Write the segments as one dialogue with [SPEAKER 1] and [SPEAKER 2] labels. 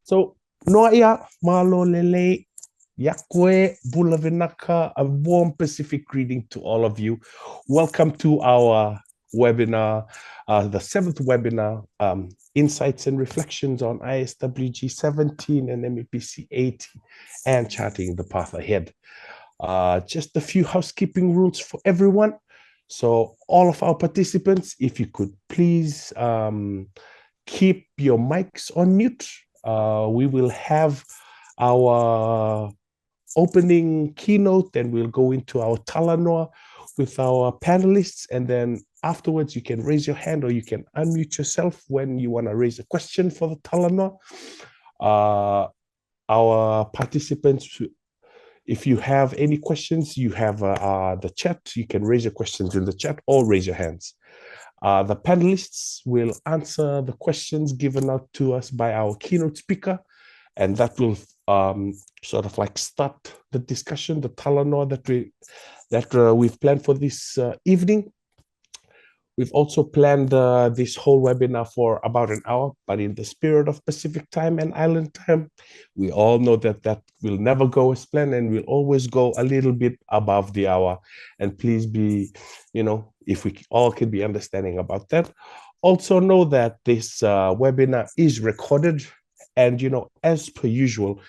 [SPEAKER 1] So, Noia, Malo Lele, Yakwe, Bulavinaka, a warm Pacific greeting to all of you. Welcome to our webinar, the 7th webinar, Insights and Reflections on ISWG-17 and MEPC80 and Charting the Path Ahead. Just a few housekeeping rules for everyone. So all of our participants, if you could please keep your mics on mute. We will have our opening keynote, and we'll go into our talanoa with our panelists, and then afterwards you can raise your hand or you can unmute yourself when you want to raise a question for the talanoa. Our participants, if you have any questions, you have the chat. You can raise your questions in the chat or raise your hands. The panelists will answer the questions given out to us by our keynote speaker, and that will sort of like start the discussion, the talanoa that we've planned for this evening. We've also planned this whole webinar for about an hour, but in the spirit of Pacific time and island time, we all know that will never go as planned, and we'll always go a little bit above the hour. And please be, if we all can be understanding about that. Also know that this webinar is recorded, and, as per usual,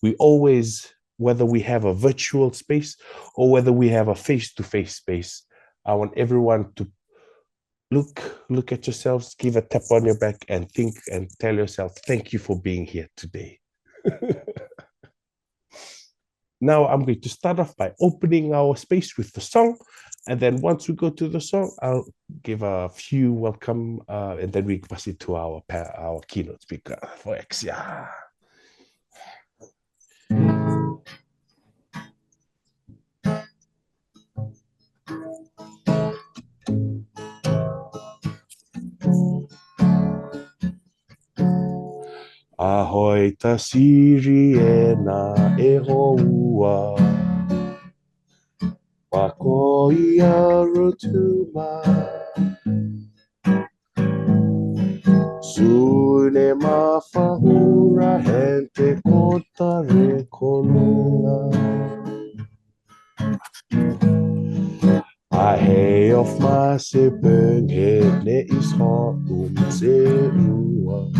[SPEAKER 1] we always, whether we have a virtual space or whether we have a face-to-face space, I want everyone to look at yourselves, give a tap on your back, and think and tell yourself, thank you for being here today. Now I'm going to start off by opening our space with the song, and then once we go to the song, I'll give a few welcome, and then we pass it to our keynote speaker for Exia. Ahoy ta siri e na e houa, wako I arotuma, sune mawhahura hente kota re kolunga. Ahe of ma se beng he ne is ha se rua.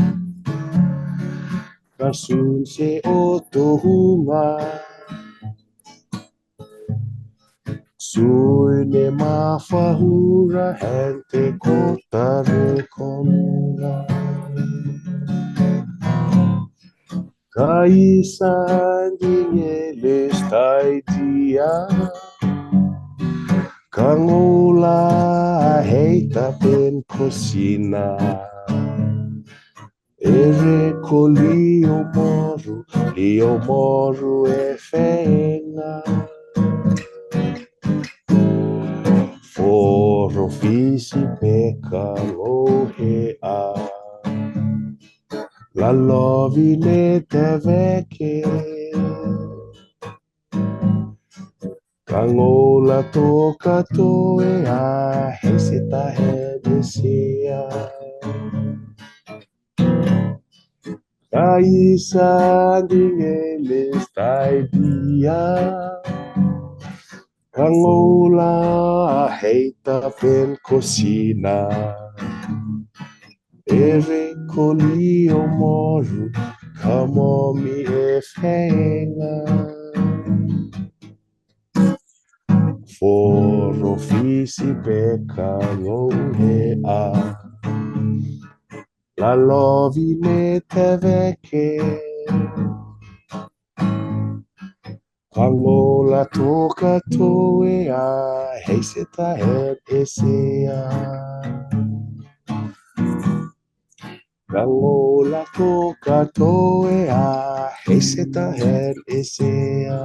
[SPEAKER 1] Kasun se otohuma, sune mawhahura hente kota re kolunga. Kaisa ndingele stai dia, kangola heita pen kosina. Ere ko lio moru e fenga. Foro fisi peka lohe a, la lovine te veke. Kangola toka toe a, hesita hedesea. Kaisa dingele stai dia, kangola heita pen kosina. Ere koli o moru, kamomi e fenga. Foro fisi peka lohe a, la lovine te veke. Kangola toka toe a, heiseta het esea. Kangola toka toe a, heiseta het esea.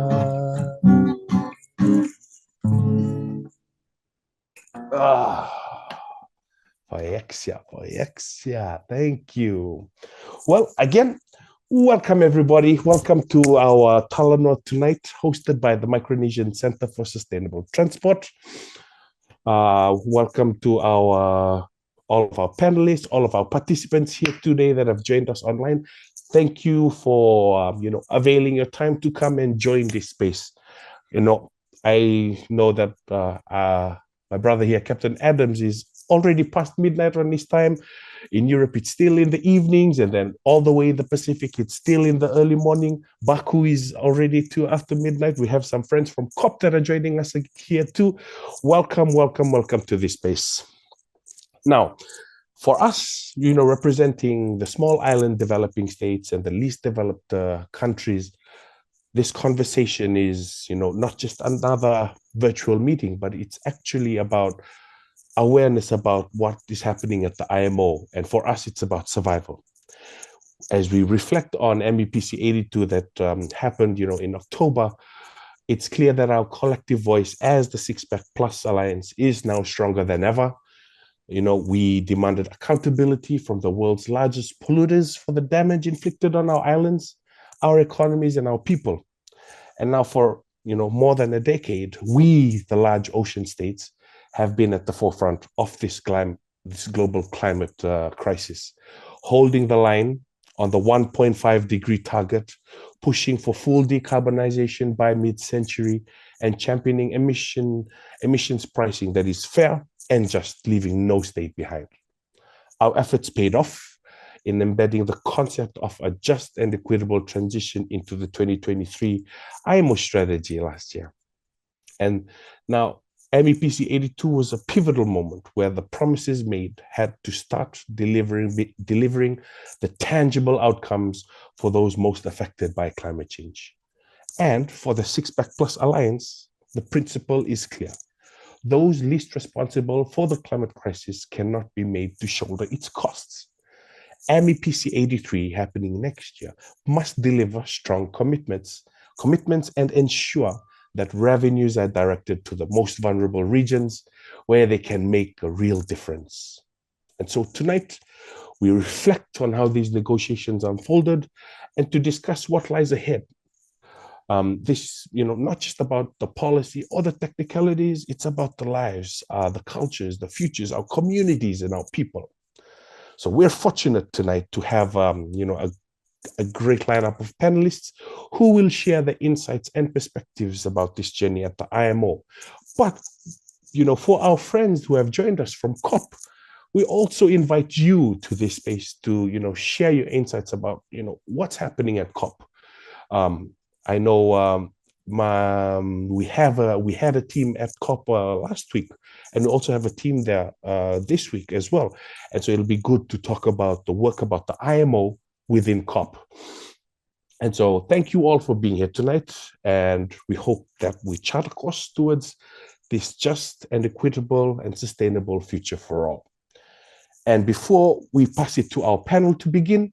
[SPEAKER 1] Poexia, thank you. Well, again, welcome everybody. Welcome to our talanoa tonight, hosted by the Micronesian Center for Sustainable Transport. Welcome to all of our panelists, all of our participants here today that have joined us online. Thank you for availing your time to come and join this space. I know that my brother here, Captain Adams, is already past midnight on his time. In Europe, it's still in the evenings, and then all the way in the Pacific, it's still in the early morning. Baku is already after midnight. We have some friends from COP that are joining us here too. Welcome, welcome, welcome to this space. Now, for us, representing the small island developing states and the least developed countries, this conversation is, not just another virtual meeting, but it's actually about awareness about what is happening at the IMO. And for us, it's about survival. As we reflect on MEPC82 that happened, in October, it's clear that our collective voice as the Six Pack Plus Alliance is now stronger than ever. We demanded accountability from the world's largest polluters for the damage inflicted on our islands, our economies, and our people. And now for, more than a decade, we, the large ocean states, have been at the forefront of this global climate crisis, holding the line on the 1.5-degree target, pushing for full decarbonization by mid-century, and championing emissions pricing that is fair and just, leaving no state behind. Our efforts paid off in embedding the concept of a just and equitable transition into the 2023 IMO strategy last year. And now MEPC82 was a pivotal moment where the promises made had to start delivering the tangible outcomes for those most affected by climate change. And for the Six Pack Plus Alliance, the principle is clear. Those least responsible for the climate crisis cannot be made to shoulder its costs. MEPC83 happening next year must deliver strong commitments and ensure that revenues are directed to the most vulnerable regions where they can make a real difference. And so tonight, we reflect on how these negotiations unfolded and to discuss what lies ahead. This, not just about the policy or the technicalities, it's about the lives, the cultures, the futures, our communities, and our people. So we're fortunate tonight to have, a great lineup of panelists who will share the insights and perspectives about this journey at the IMO. But, for our friends who have joined us from COP, we also invite you to this space to, share your insights about, what's happening at COP. I know we had a team at COP last week, and we also have a team there this week as well. And so it'll be good to talk about the work about the IMO within COP. And so thank you all for being here tonight, and we hope that we chart a course towards this just and equitable and sustainable future for all. And before we pass it to our panel to begin,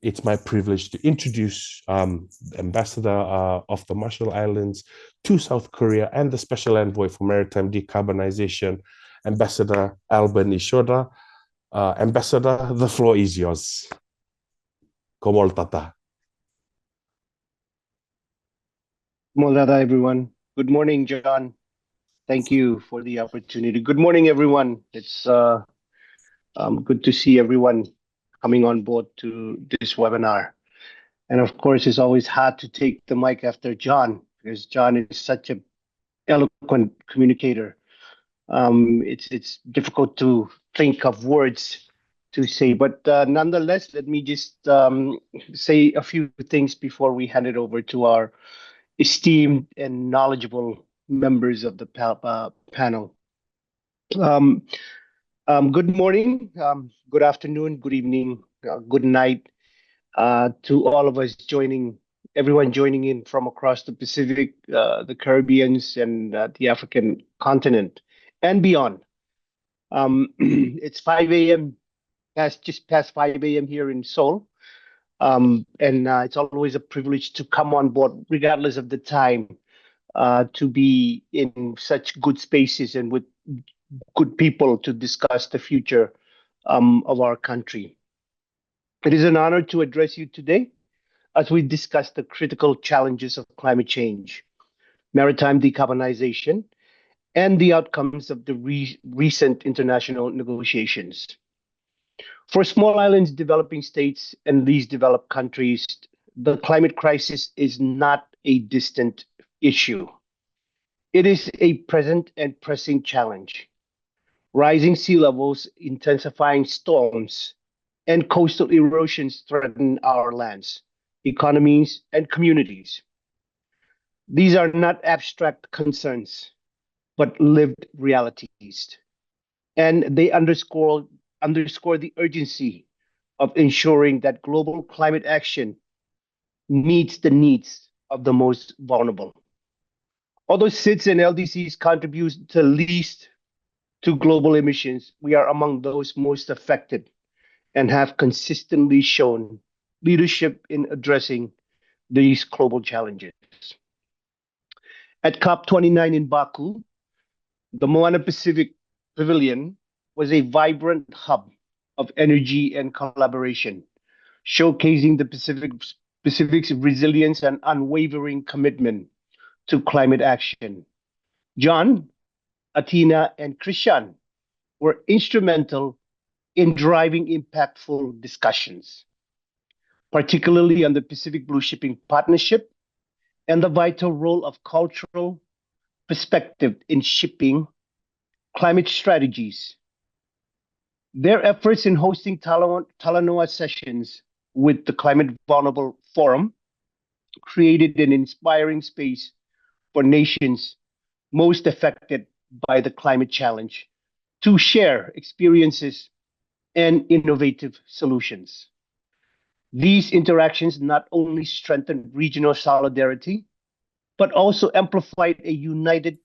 [SPEAKER 1] it's my privilege to introduce Ambassador of the Marshall Islands to South Korea and the Special Envoy for Maritime Decarbonization, Ambassador Alban Ishoda. Ambassador, the floor is yours. Komol Tata.
[SPEAKER 2] Molada, everyone. Good morning, John. Thank you for the opportunity. Good morning, everyone. It's good to see everyone coming on board to this webinar. And of course, it's always hard to take the mic after John, because John is such an eloquent communicator. It's difficult to think of words to say, but nonetheless, let me just say a few things before we hand it over to our esteemed and knowledgeable members of the panel. Good morning, good afternoon, good evening, good night to all of us everyone joining in from across the Pacific, the Caribbeans, and the African continent and beyond. It's 5 a.m., just past 5 a.m. here in Seoul. And it's always a privilege to come on board, regardless of the time, to be in such good spaces and with good people to discuss the future of our country. It is an honor to address you today as we discuss the critical challenges of climate change, maritime decarbonization, and the outcomes of the recent international negotiations. For small islands, developing states, and these developed countries, the climate crisis is not a distant issue. It is a present and pressing challenge. Rising sea levels, intensifying storms, and coastal erosions threaten our lands, economies, and communities. These are not abstract concerns, but lived realities. And they underscore the urgency of ensuring that global climate action meets the needs of the most vulnerable. Although SIDS and LDCs contribute the least to global emissions, we are among those most affected and have consistently shown leadership in addressing these global challenges. At COP29 in Baku, the Moana Pacific Pavilion was a vibrant hub of energy and collaboration, showcasing the Pacific's resilience and unwavering commitment to climate action. John, Athena, and Christian were instrumental in driving impactful discussions, particularly on the Pacific Blue Shipping Partnership and the vital role of cultural perspective in shipping climate strategies. Their efforts in hosting Talanoa sessions with the Climate Vulnerable Forum created an inspiring space for nations most affected by the climate challenge to share experiences and innovative solutions. These interactions not only strengthened regional solidarity, but also amplified a united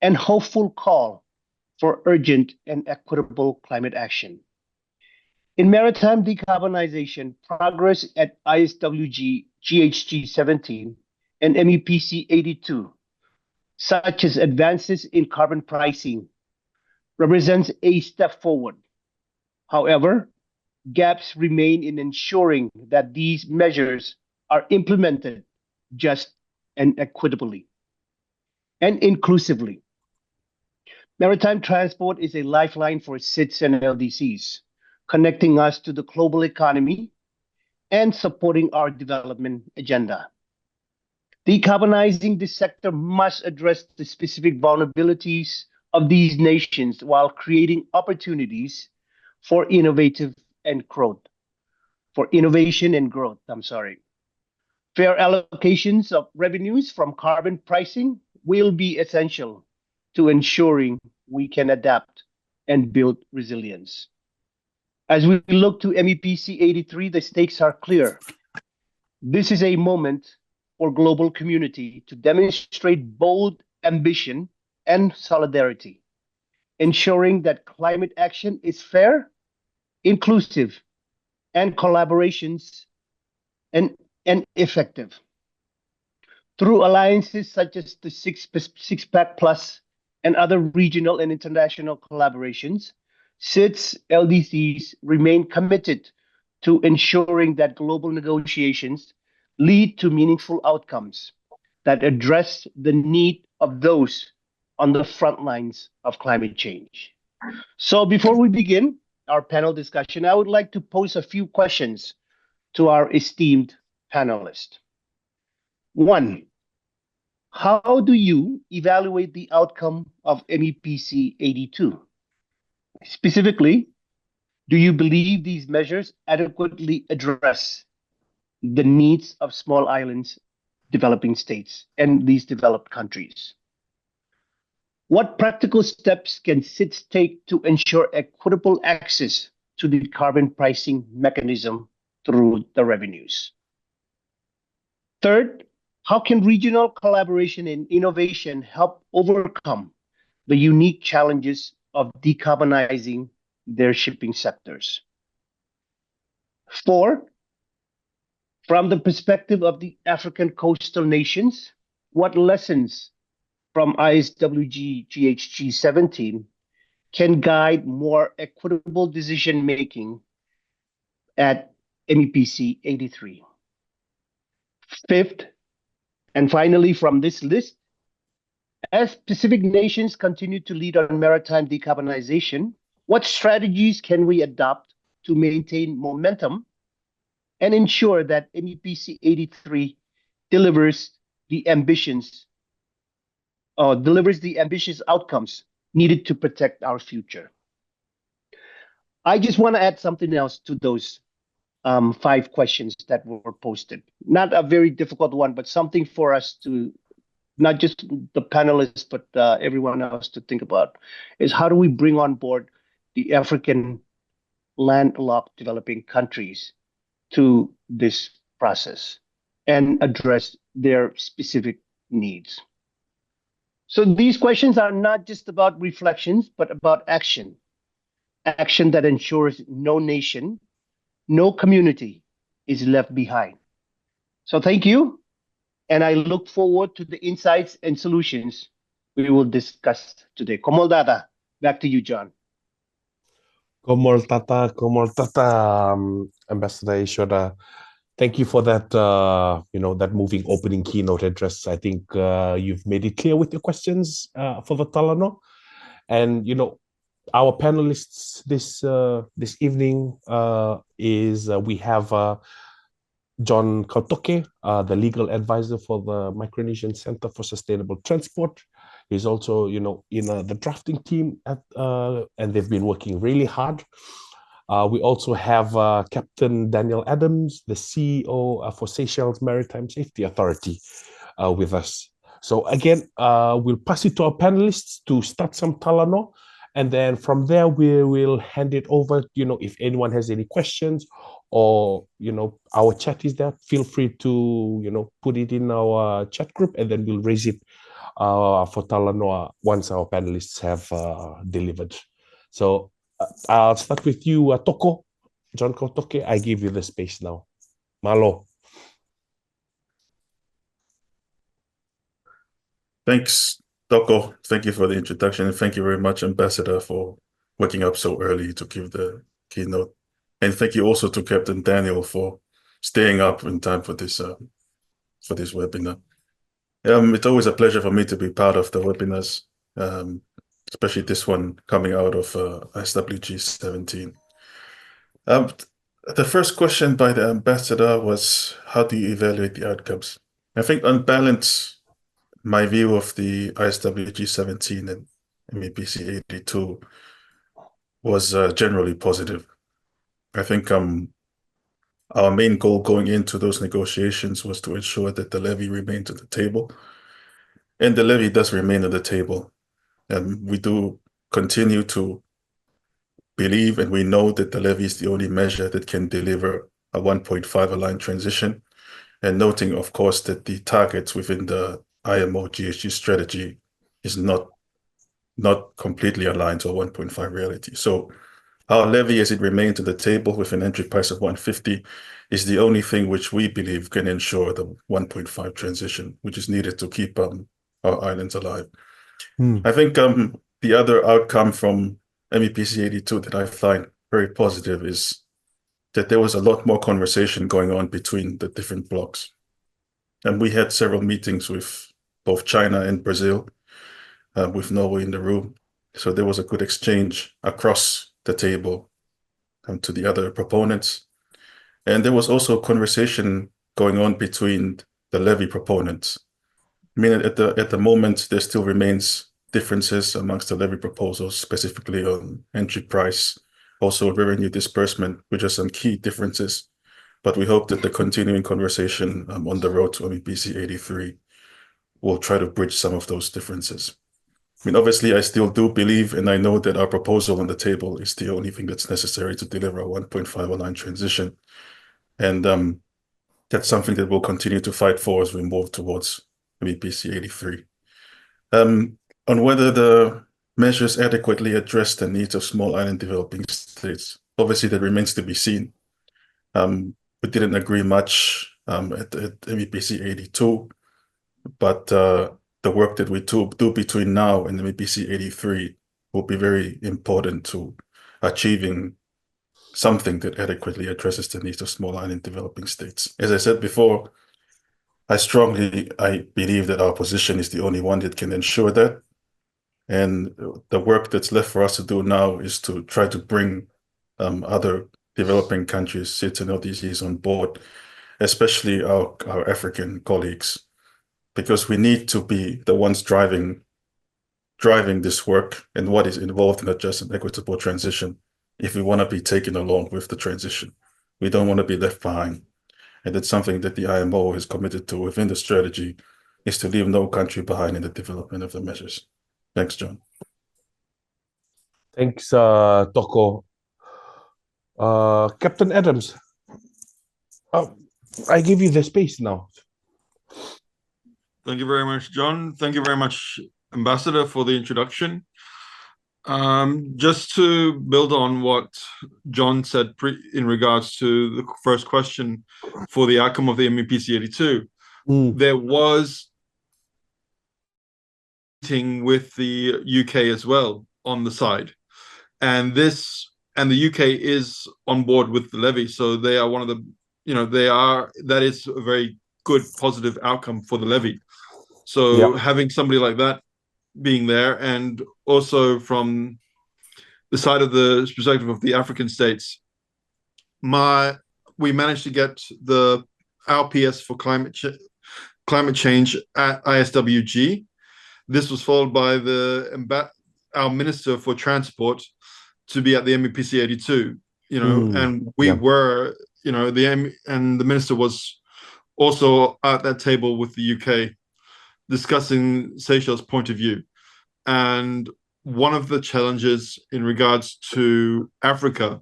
[SPEAKER 2] and hopeful call for urgent and equitable climate action. In maritime decarbonization, progress at ISWG-17 and MEPC82, such as advances in carbon pricing, represents a step forward. However, gaps remain in ensuring that these measures are implemented just and equitably and inclusively. Maritime transport is a lifeline for SIDS and LDCs, connecting us to the global economy and supporting our development agenda. Decarbonizing this sector must address the specific vulnerabilities of these nations while creating opportunities for innovation and growth. Fair allocations of revenues from carbon pricing will be essential to ensuring we can adapt and build resilience. As we look to MEPC 83, the stakes are clear. This is a moment for global community to demonstrate bold ambition and solidarity, ensuring that climate action is fair, inclusive, and collaborations and effective. Through alliances such as the Six Pack Plus and other regional and international collaborations, SIDS LDCs remain committed to ensuring that global negotiations lead to meaningful outcomes that address the need of those on the front lines of climate change. So before we begin our panel discussion, I would like to pose a few questions to our esteemed panelists. One, how do you evaluate the outcome of MEPC 82? Specifically, do you believe these measures adequately address the needs of small islands, developing states, and these developed countries? What practical steps can SIDS take to ensure equitable access to the carbon pricing mechanism through the revenues? Third, how can regional collaboration and innovation help overcome the unique challenges of decarbonizing their shipping sectors? Four, from the perspective of the African coastal nations, what lessons from ISWG-17 can guide more equitable decision-making at MEPC 83? Fifth, and finally from this list, as Pacific nations continue to lead on maritime decarbonization, what strategies can we adopt to maintain momentum and ensure that MEPC 83 delivers the ambitious outcomes needed to protect our future. I just want to add something else to those 5 questions that were posted. Not a very difficult one, but something for us to, not just the panelists, but everyone else to think about, is how do we bring on board the African landlocked developing countries to this process and address their specific needs. So these questions are not just about reflections, but about action. Action that ensures no nation, no community is left behind. So thank you. And I look forward to the insights and solutions we will discuss today. Komol Data, back to you, John.
[SPEAKER 1] Komol Tata, Ambassador Ishoda. Thank you for that, that moving opening keynote address. I think you've made it clear with your questions for the Talano. And, our panelists this evening we have John Kautoke, the legal advisor for the Micronesian Center for Sustainable Transport. He's also, in the drafting team, and they've been working really hard. We also have Captain Daniel Adams, the CEO for Seychelles Maritime Safety Authority, with us. So again, we'll pass it to our panelists to start some Talano. And then from there, we will hand it over, if anyone has any questions or, our chat is there, feel free to, put it in our chat group and then we'll raise it for Talanoa once our panelists have delivered. So I'll start with you, Toko, John Kautoke. I give you the space now. Malo.
[SPEAKER 3] Thanks, Toko. Thank you for the introduction. And thank you very much, Ambassador, for waking up so early to give the keynote. And thank you also to Captain Daniel for staying up in time for this webinar. It's always a pleasure for me to be part of the webinars, especially this one coming out of ISWG-17. The first question by the Ambassador was, how do you evaluate the outcomes? I think on balance, my view of the ISWG-17 and MEPC82 was generally positive. I think our main goal going into those negotiations was to ensure that the levy remained at the table. And the levy does remain at the table. And we do continue to believe and we know that the levy is the only measure that can deliver a 1.5 aligned transition. And noting, of course, that the targets within the IMO GHG strategy is not completely aligned to a 1.5 reality. So our levy, as it remains on the table with an entry price of 150, is the only thing which we believe can ensure the 1.5 transition, which is needed to keep our islands alive. I think the other outcome from MEPC82 that I find very positive is that there was a lot more conversation going on between the different blocs. And we had several meetings with both China and Brazil, with Norway in the room. So there was a good exchange across the table to the other proponents. And there was also a conversation going on between the levy proponents. I mean, at the moment, there still remains differences amongst the levy proposals, specifically on entry price, also revenue disbursement, which are some key differences. But we hope that the continuing conversation on the road to MEPC 83 will try to bridge some of those differences. I mean, obviously, I still do believe, and I know that our proposal on the table is the only thing that's necessary to deliver a 1.5 aligned transition. And that's something that we'll continue to fight for as we move towards MEPC 83. On whether the measures adequately address the needs of small island developing states, obviously that remains to be seen. We didn't agree much at MEPC 82, but the work that we do between now and MEPC 83 will be very important to achieving something that adequately addresses the needs of small island developing states. As I said before, I believe that our position is the only one that can ensure that. And the work that's left for us to do now is to try to bring other developing countries certain LDCs on board, especially our African colleagues, because we need to be the ones driving this work and what is involved in a just and equitable transition if we want to be taken along with the transition. We don't want to be left behind. And it's something that the IMO is committed to within the strategy, is to leave no country behind in the development of the measures. Thanks, John.
[SPEAKER 1] Thanks, Toko. Captain Adams, I give you the space now.
[SPEAKER 4] Thank you very much, John. Thank you very much, Ambassador, for the introduction. Just to build on what John said in regards to the first question for the outcome of the MEPC82, there was meeting with the UK as well on the side, and the UK is on board with the levy, so they are one of the, that is a very good positive outcome for the levy. So having somebody like that being there, and also from the side of the perspective of the African states, we managed to get our PS for climate change at ISWG. This was followed by our Minister for Transport to be at the MEPC82, and we were, and the Minister was also at that table with the UK discussing Seychelles' point of view. And one of the challenges in regards to Africa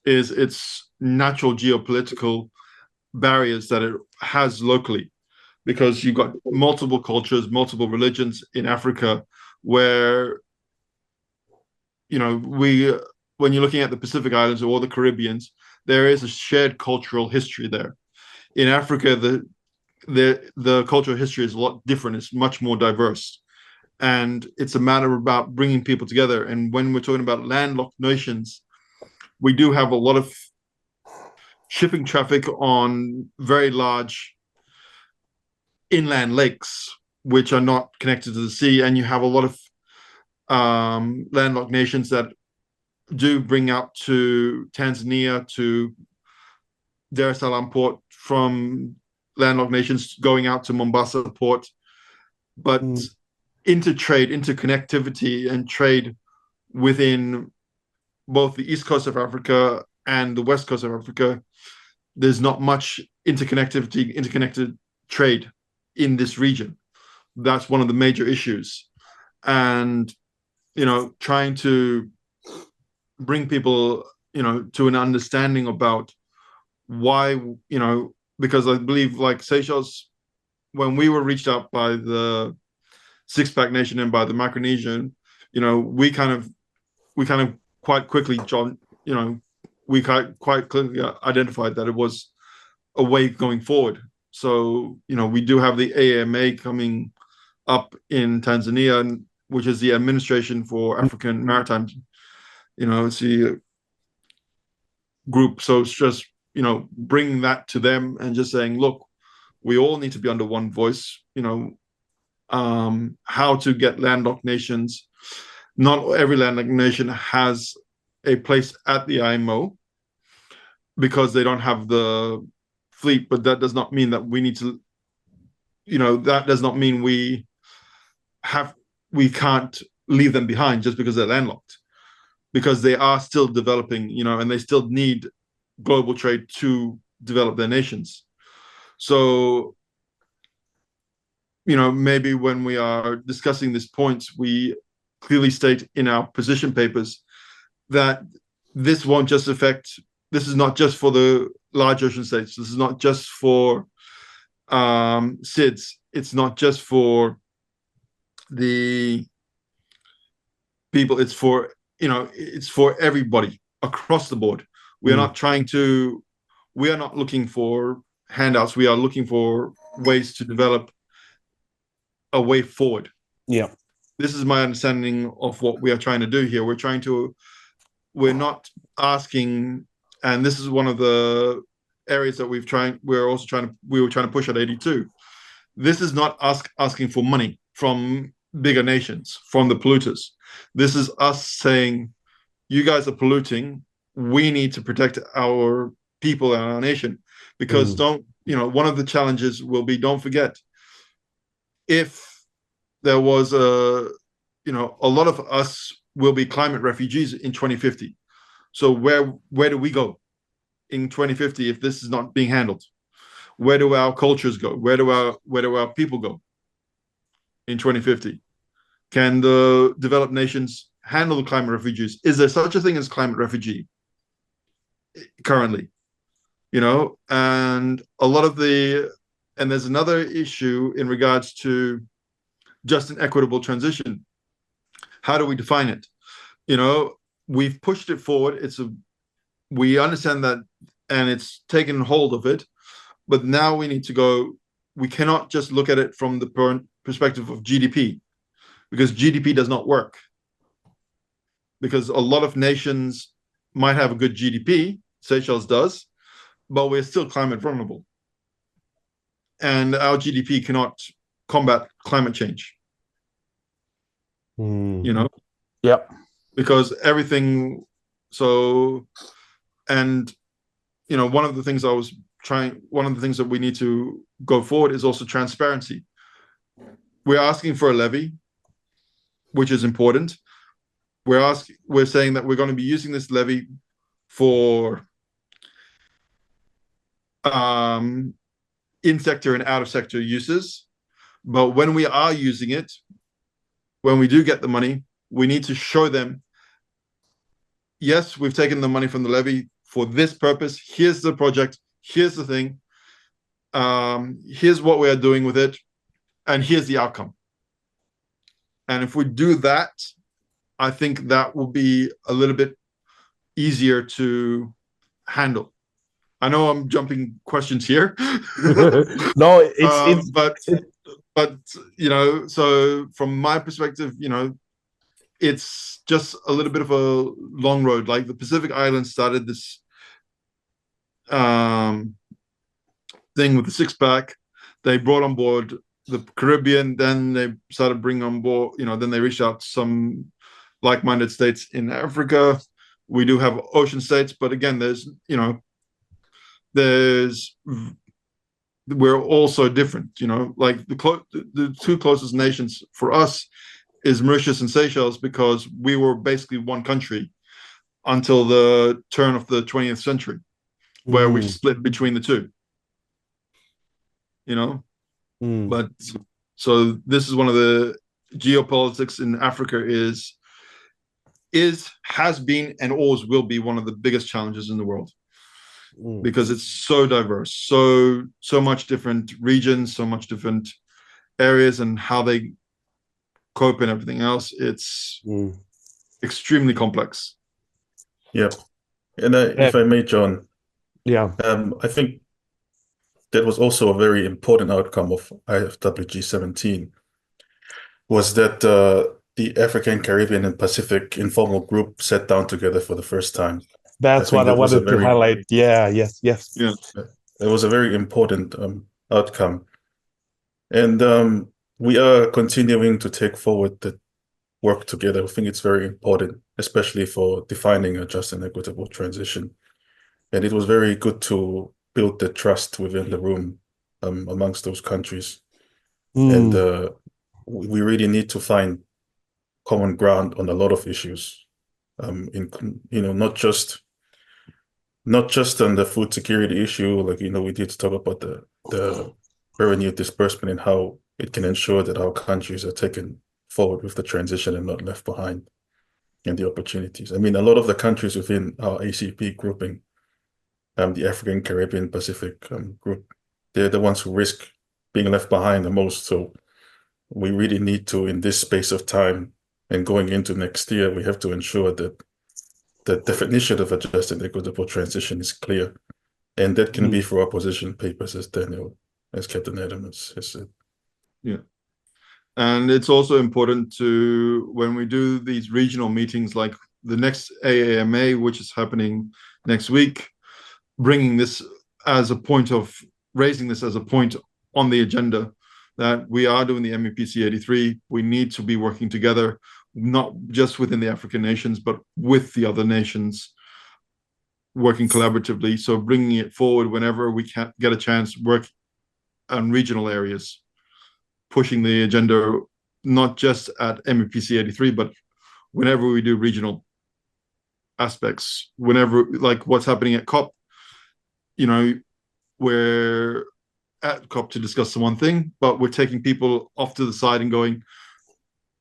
[SPEAKER 4] is its natural geopolitical barriers that it has locally, because you've got multiple cultures, multiple religions in Africa, where, when you're looking at the Pacific Islands or the Caribbeans, there is a shared cultural history there. In Africa, the cultural history is a lot different. It's much more diverse. And it's a matter about bringing people together. And when we're talking about landlocked nations, we do have a lot of shipping traffic on very large inland lakes, which are not connected to the sea. And you have a lot of landlocked nations that do bring out to Tanzania, to Dar es Salaam port, from landlocked nations going out to Mombasa port. But interconnectivity and trade within both the east coast of Africa and the west coast of Africa, there's not much interconnected trade in this region. That's one of the major issues. And, trying to bring people, to an understanding about why, because I believe, like Seychelles, when we were reached out by the Six-Pack Nation and by the Micronesian, we kind of quite quickly, John, we quite clearly identified that it was a way going forward. So, we do have the AMA coming up in Tanzania, which is the Administration for African Maritime, it's the group. So it's just, bringing that to them and just saying, look, we all need to be under one voice, how to get landlocked nations. Not every landlocked nation has a place at the IMO because they don't have the fleet, but that does not mean that we need to, that does not mean we can't leave them behind just because they're landlocked, because they are still developing, and they still need global trade to develop their nations. So, maybe when we are discussing this point, we clearly state in our position papers that this won't just affect, this is not just for the large ocean states. This is not just for SIDS. It's not just for the people. It's for, it's for everybody across the board. We are not we are not looking for handouts. We are looking for ways to develop a way forward.
[SPEAKER 1] Yeah.
[SPEAKER 4] This is my understanding of what we are trying to do here. We're not asking, and this is one of the areas that we were trying to push at 82. This is not asking for money from bigger nations, from the polluters. This is us saying, you guys are polluting. we need to protect our people and our nation, because one of the challenges will be, don't forget, if there was a lot of us will be climate refugees in 2050. So where do we go in 2050 if this is not being handled? Where do our cultures go? Where do our people go in 2050? Can the developed nations handle the climate refugees? Is there such a thing as climate refugee currently? And there's another issue in regards to just an equitable transition. How do we define it? We've pushed it forward. We understand that, and it's taken hold of it, but now we need to go. We cannot just look at it from the perspective of GDP, because GDP does not work. Because a lot of nations might have a good GDP, Seychelles does, but we're still climate vulnerable. And our GDP cannot combat climate change.
[SPEAKER 1] Yep.
[SPEAKER 4] Because everything, one of the things that we need to go forward is also transparency. We're asking for a levy, which is important. We're saying that we're going to be using this levy for in-sector and out-of-sector uses. But when we are using it, when we do get the money, we need to show them, yes, we've taken the money from the levy for this purpose. Here's the project. Here's the thing. Here's what we are doing with it. And here's the outcome. And if we do that, I think that will be a little bit easier to handle. I know I'm jumping questions here.
[SPEAKER 1] No,
[SPEAKER 4] but so from my perspective, it's just a little bit of a long road. Like the Pacific Islands started this thing with the six-pack. They brought on board the Caribbean, then they started bringing on board, then they reached out to some like-minded states in Africa. We do have ocean states, but again, we're all so different, like the two closest nations for us is Mauritius and Seychelles, because we were basically one country until the turn of the 20th century, where we split between the two, But so this is one of the geopolitics in Africa has been and always will be one of the biggest challenges in the world, because it's so diverse, so much different regions, so much different areas, and how they cope and everything else. It's extremely complex.
[SPEAKER 3] Yep. And if I may, John, I think that was also a very important outcome of ISWG-17, was that the African, Caribbean, and Pacific informal group sat down together for the first time.
[SPEAKER 1] That's what I wanted to highlight. Yes.
[SPEAKER 3] Yeah, it was a very important outcome. And we are continuing to take forward the work together. I think it's very important, especially for defining a just and equitable transition. And it was very good to build the trust within the room amongst those countries. And we really need to find common ground on a lot of issues, not just on the food security issue. Like, we need to talk about the revenue disbursement and how it can ensure that our countries are taken forward with the transition and not left behind, and the opportunities. I mean, a lot of the countries within our ACP grouping, the African, Caribbean, Pacific group, they're the ones who risk being left behind the most. So we really need to, in this space of time and going into next year, we have to ensure that the definition of a just and equitable transition is clear. And that can be for our position papers, as Captain Adams has said.
[SPEAKER 4] Yeah. And it's also important to, when we do these regional meetings, like the next AAMA, which is happening next week, raising this as a point on the agenda, that we are doing the MEPC83. We need to be working together, not just within the African nations, but with the other nations, working collaboratively. So bringing it forward whenever we can get a chance, work on regional areas, pushing the agenda, not just at MEPC 83, but whenever we do regional aspects, whenever, like what's happening at COP, we're at COP to discuss the one thing, but we're taking people off to the side and going,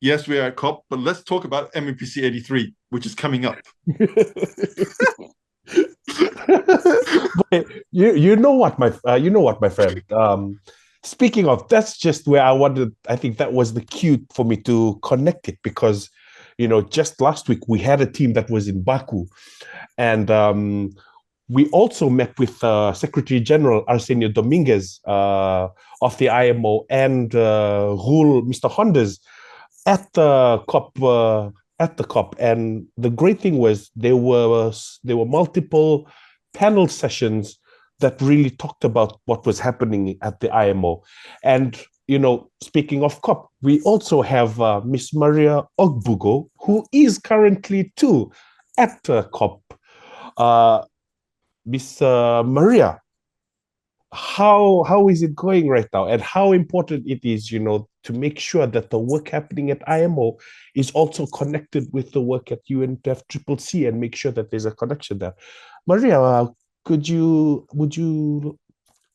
[SPEAKER 4] yes, we are at COP, but let's talk about MEPC 83, which is coming up.
[SPEAKER 1] But you know what, my friend. Speaking of, that's just where I wanted. I think that was the cue for me to connect it, because just last week we had a team that was in Baku, and we also met with Secretary General Arsenio Dominguez of the IMO and Mr. Hondas at the COP. And the great thing was there were multiple panel sessions that really talked about what was happening at the IMO. And speaking of COP, we also have Miss Maria Ogbugo, who is currently too at COP. Miss Maria, how is it going right now, and how important it is, to make sure that the work happening at IMO is also connected with the work at UNFCCC, and make sure that there's a connection there. Maria, would you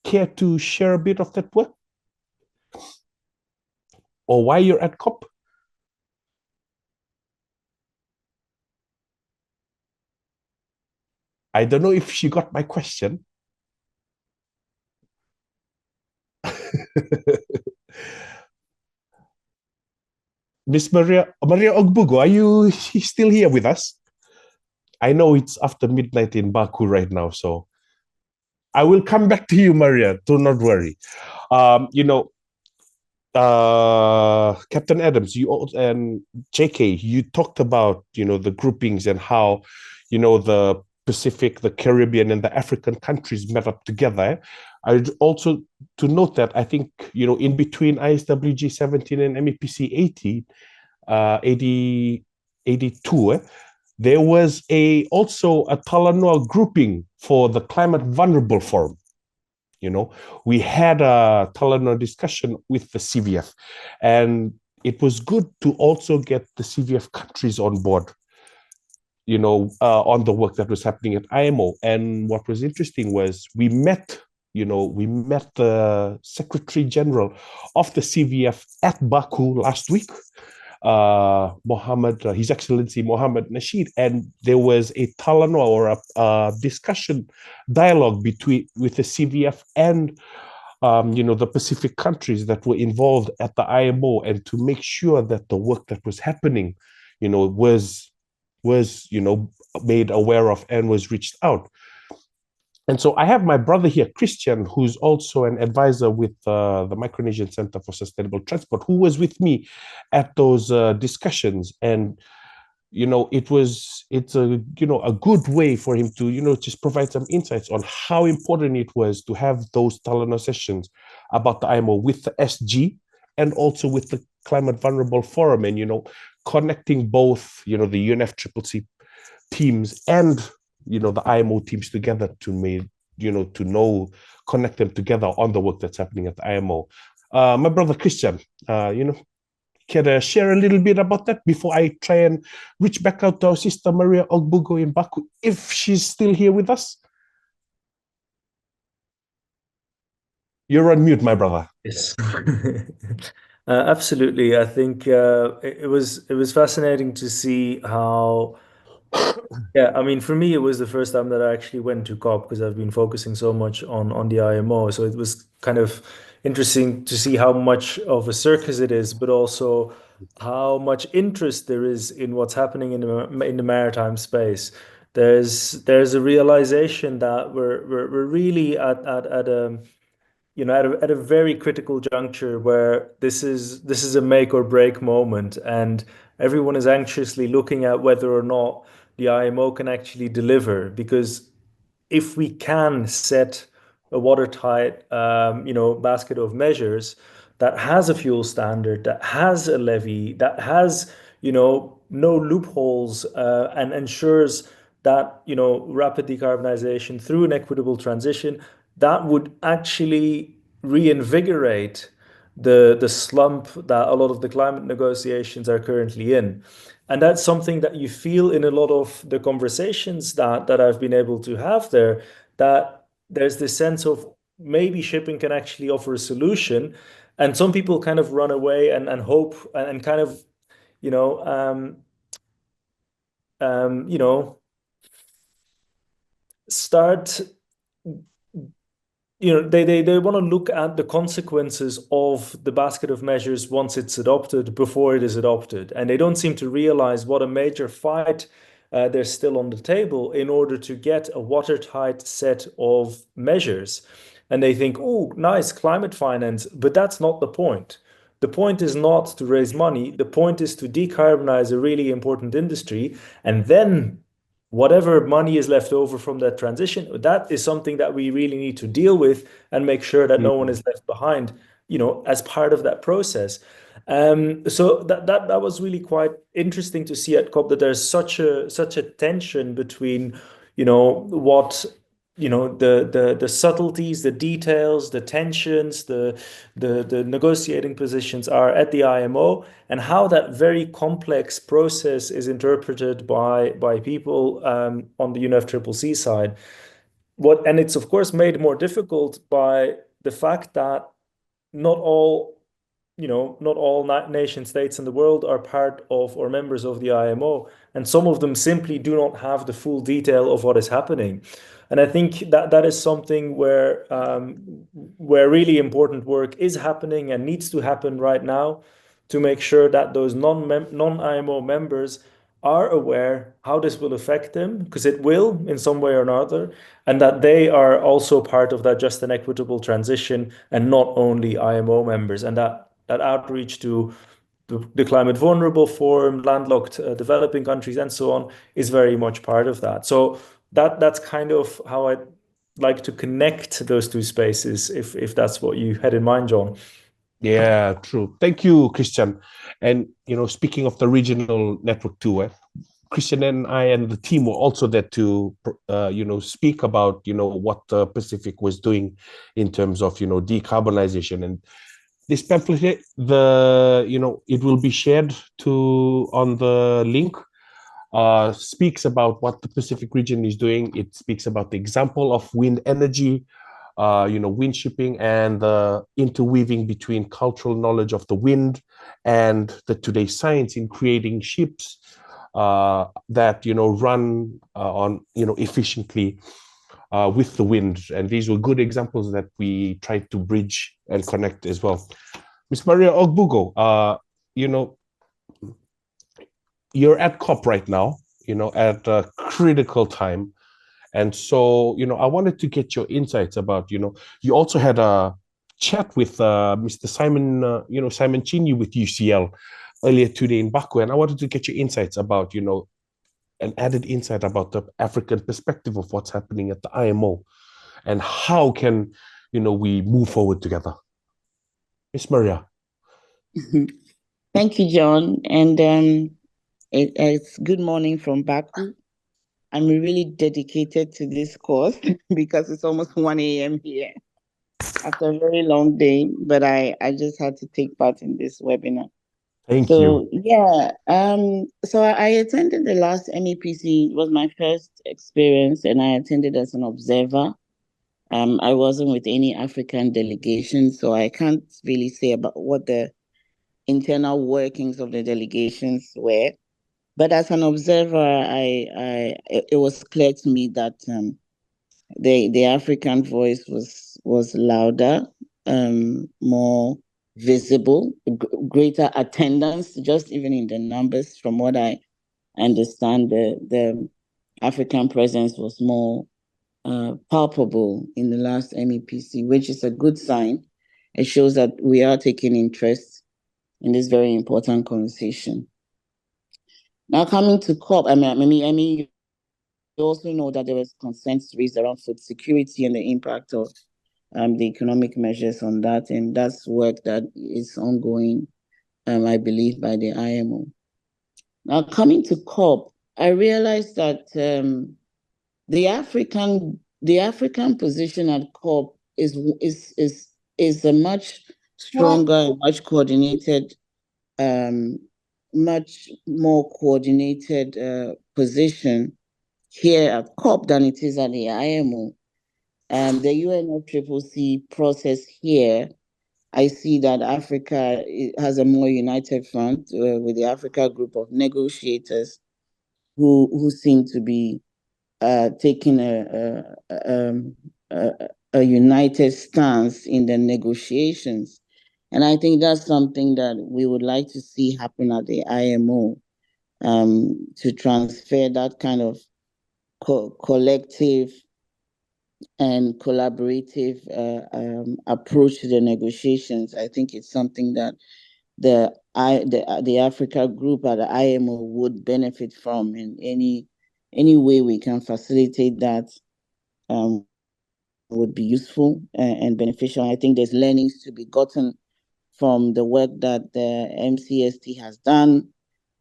[SPEAKER 1] care to share a bit of that work, or why you're at COP? I don't know if she got my question. Miss Maria Ogbugo, are you still here with us? I know it's after midnight in Baku right now, so I will come back to you, Maria. Do not worry. Captain Adams, you and JK, you talked about the groupings and how the Pacific, the Caribbean, and the African countries met up together. I'd also to note that I think in between ISWG-17 and MEPC 82, there was also a Talanoa grouping for the Climate Vulnerable Forum. We had a Talanoa discussion with the CVF, and it was good to also get the CVF countries on board, on the work that was happening at IMO. And what was interesting was we met the Secretary General of the CVF at Baku last week, His Excellency Mohammed Nasheed, and there was a Talanoa, or a discussion dialogue with the CVF and the Pacific countries that were involved at the IMO, and to make sure that the work that was happening was made aware of and was reached out. And so I have my brother here, Christian, who's also an advisor with the Micronesian Center for Sustainable Transport, who was with me at those discussions. And it's a good way for him to just provide some insights on how important it was to have those Talanoa sessions about the IMO with the SG and also with the Climate Vulnerable Forum, and connecting both the UNFCCC teams and the IMO teams together to connect them together on the work that's happening at the IMO. My brother Christian, can I share a little bit about that before I try and reach back out to our sister Maria Ogbugo in Baku, if she's still here with us? You're on mute, my brother.
[SPEAKER 5] Yes. Absolutely. I think it was fascinating to see how. Yeah, I mean, for me, it was the first time that I actually went to COP, because I've been focusing so much on the IMO. So it was kind of interesting to see how much of a circus it is, but also how much interest there is in what's happening in the maritime space. There's a realization that we're really at a at a very critical juncture, where this is a make or break moment, and everyone is anxiously looking at whether or not the IMO can actually deliver. Because if we can set a watertight, basket of measures that has a fuel standard, that has a levy, that has, no loopholes, and ensures that, rapid decarbonization through an equitable transition, that would actually reinvigorate the slump that a lot of the climate negotiations are currently in. And that's something that you feel in a lot of the conversations that I've been able to have there, that there's this sense of maybe shipping can actually offer a solution. And some people kind of run away and hope and kind of, start, they want to look at the consequences of the basket of measures once it's adopted before it is adopted. And they don't seem to realize what a major fight there's still on the table in order to get a watertight set of measures. And they think, oh, nice, climate finance, but that's not the point. The point is not to raise money. The point is to decarbonize a really important industry. And then whatever money is left over from that transition, that is something that we really need to deal with and make sure that no one is left behind, as part of that process. So that was really quite interesting to see at COP, that there's such a tension between, what the subtleties, the details, the tensions, the negotiating positions are at the IMO, and how that very complex process is interpreted by people on the UNFCCC side. And it's of course made more difficult by the fact that not all nation states in the world are part of or members of the IMO, and some of them simply do not have the full detail of what is happening. And I think that is something where really important work is happening and needs to happen right now, to make sure that those non-IMO members are aware how this will affect them, because it will in some way or another, and that they are also part of that just and equitable transition, and not only IMO members. And that outreach to the climate vulnerable forum, landlocked developing countries, and so on, is very much part of that. So that's kind of how I'd like to connect those two spaces, if that's what you had in mind, John.
[SPEAKER 1] Yeah, true. Thank you, Christian. And speaking of the regional network too, Christian and I and the team were also there to speak about what the Pacific was doing in terms of decarbonization. And this pamphlet, it will be shared on the link. Speaks about what the Pacific region is doing. It speaks about the example of wind energy, wind shipping, and the interweaving between cultural knowledge of the wind and today's science in creating ships that run on efficiently with the wind. And these were good examples that we tried to bridge and connect as well. Ms. Maria Ogbugo, you're at COP right now, at a critical time. And so, I wanted to get your insights about, you also had a chat with Mr. Simon Chinny with UCL earlier today in Baku. And I wanted to get your insights about, an added insight about the African perspective of what's happening at the IMO, and how can, we move forward together. Ms. Maria.
[SPEAKER 6] Thank you, John. And it's good morning from Baku. I'm really dedicated to this course because it's almost 1 a.m. here after a very long day, but I just had to take part in this webinar.
[SPEAKER 1] Thank you.
[SPEAKER 6] Yeah, so I attended the last MEPC. It was my first experience, and I attended as an observer. I wasn't with any African delegation, so I can't really say about what the internal workings of the delegations were. But as an observer, it was clear to me that the African voice was louder, more visible, greater attendance, just even in the numbers. From what I understand, the African presence was more palpable in the last MEPC, which is a good sign. It shows that we are taking interest in this very important conversation. Now, coming to COP, I mean, you also know that there was consensus raised around food security and the impact of the economic measures on that, and that's work that is ongoing, I believe, by the IMO. Now, coming to COP, I realized that the African position at COP is a much stronger and much coordinated, much more coordinated position here at COP than it is at the IMO. The UNFCCC process here, I see that Africa has a more united front with the Africa group of negotiators who seem to be taking a united stance in the negotiations. And I think that's something that we would like to see happen at the IMO, to transfer that kind of collective and collaborative approach to the negotiations. I think it's something that the Africa group at the IMO would benefit from, in any way we can facilitate that would be useful and beneficial. I think there's learnings to be gotten from the work that the MCST has done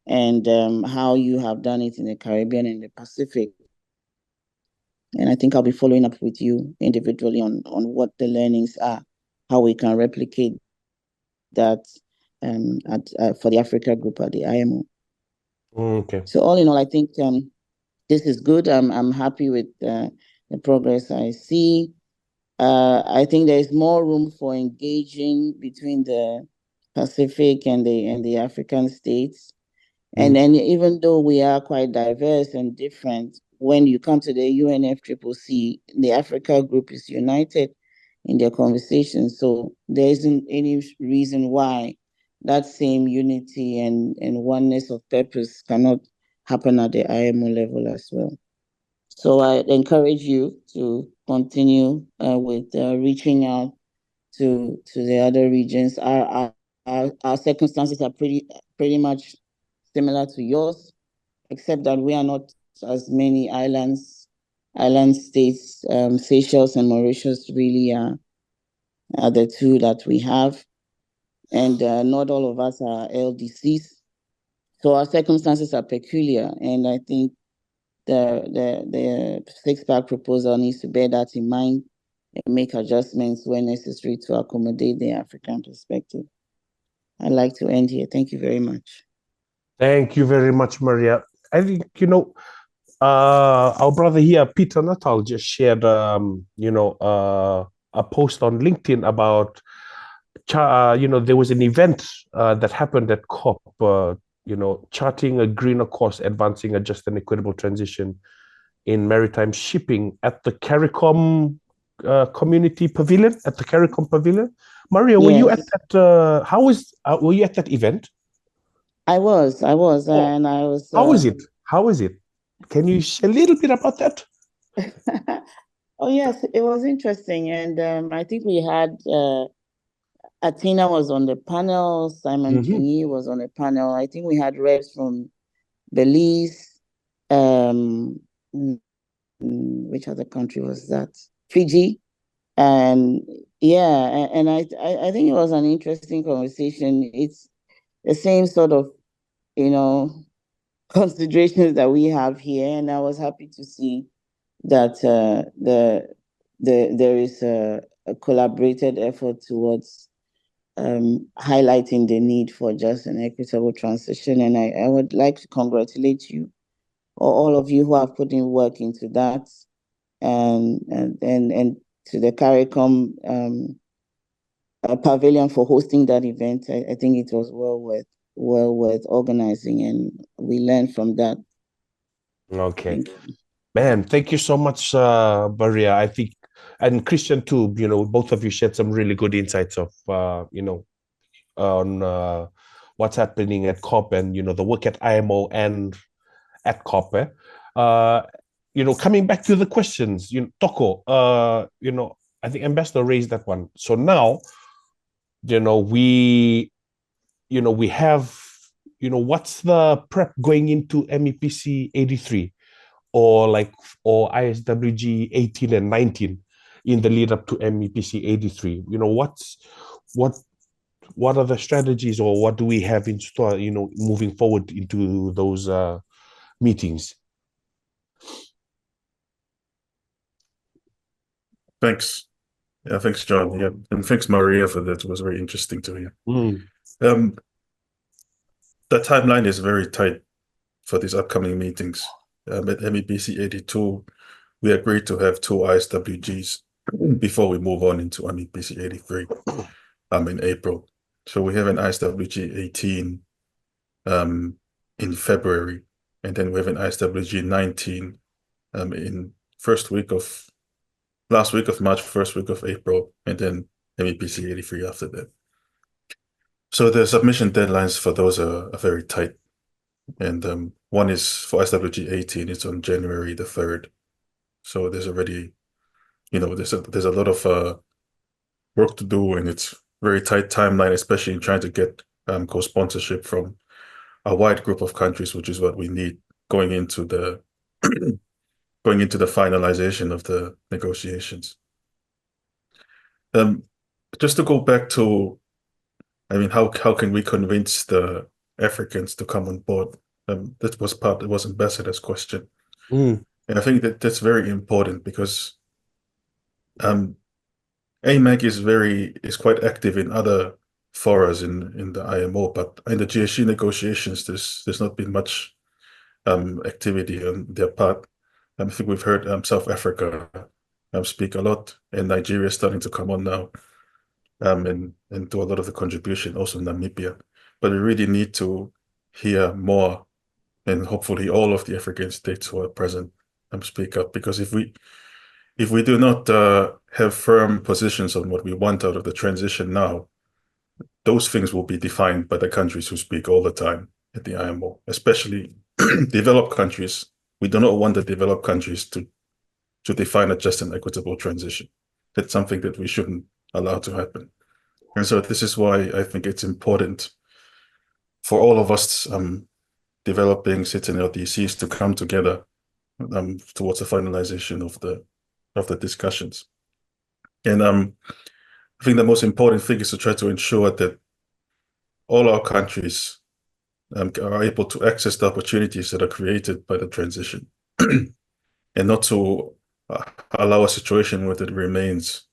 [SPEAKER 6] and how you have done it in the Caribbean and the Pacific. And I think I'll be following up with you individually on what the learnings are, how we can replicate that for the Africa group at the IMO.
[SPEAKER 1] Okay.
[SPEAKER 6] So all in all, I think this is good. I'm happy with the progress I see. I think there is more room for engaging between the Pacific and the African states. And then even though we are quite diverse and different, when you come to the UNFCCC, the Africa group is united in their conversations. So there isn't any reason why that same unity and oneness of purpose cannot happen at the IMO level as well. So I encourage you to continue with reaching out to the other regions. Our circumstances are pretty much similar to yours, except that we are not as many island states. Seychelles and Mauritius really are the two that we have, and not all of us are LDCs. So our circumstances are peculiar, and I think the six-pack proposal needs to bear that in mind and make adjustments when necessary to accommodate the African perspective. I'd like to end here. Thank you very much.
[SPEAKER 1] Thank you very much, Maria. I think, our brother here, Peter Natal, just shared, a post on LinkedIn about, there was an event that happened at COP, charting a greener course, advancing a just and equitable transition in maritime shipping at the CARICOM community pavilion, at the CARICOM pavilion. Maria, were you at that? Were you at that event?
[SPEAKER 6] I was, and I was.
[SPEAKER 1] How is it? How is it? Can you share a little bit about that?
[SPEAKER 6] Oh yes, it was interesting, and I think we had Atina was on the panel, Simon Kinyi was on the panel. I think we had reps from Belize, which other country was that? Fiji, and I think it was an interesting conversation. It's the same sort of, considerations that we have here, and I was happy to see that there is a collaborated effort towards highlighting the need for just an equitable transition. And I would like to congratulate you, or all of you who have put in work into that, and to the CARICOM pavilion for hosting that event. I think it was well worth organizing, and we learned from that.
[SPEAKER 1] Okay. Man, thank you so much, Maria. I think, and Christian too, both of you shared some really good insights of, on what's happening at COP and, the work at IMO and at COP. Coming back to the questions, Toko, I think Ambassador raised that one. So now, we have, what's the prep going into MEPC 83 or ISWG-18 and 19 in the lead up to MEPC 83? What are the strategies, or what do we have in store, moving forward into those meetings.
[SPEAKER 3] Thanks. Yeah, thanks, John. Yeah, and thanks, Maria, for that. It was very interesting to hear. The timeline is very tight for these upcoming meetings. At MEPC82, we agreed to have 2 ISWGs before we move on into MEPC83 in April. So we have an ISWG-18 in February, and then we have an ISWG-19 in last week of March, first week of April, and then MEPC83 after that. So the submission deadlines for those are very tight. And one is for ISWG-18, it's on January the 3rd. So there's already, there's a lot of work to do, and it's very tight timeline, especially in trying to get co-sponsorship from a wide group of countries, which is what we need going into the finalization of the negotiations. Just to go back to, how can we convince the Africans to come on board? That was Ambassador's question. And I think that's very important because AMAG is quite active in other forums in the IMO, but in the GSG negotiations, there's not been much activity on their part. I think we've heard South Africa speak a lot, and Nigeria is starting to come on now and do a lot of the contribution, also Namibia. But we really need to hear more, and hopefully all of the African states who are present speak up, because if we do not have firm positions on what we want out of the transition now, those things will be defined by the countries who speak all the time at the IMO, especially developed countries. We do not want the developed countries to define a just and equitable transition. That's something that we shouldn't allow to happen. And so this is why I think it's important for all of us developing SITs and LDCs to come together towards the finalization of the discussions. And I think the most important thing is to try to ensure that all our countries are able to access the opportunities that are created by the transition, and not to allow a situation where it remains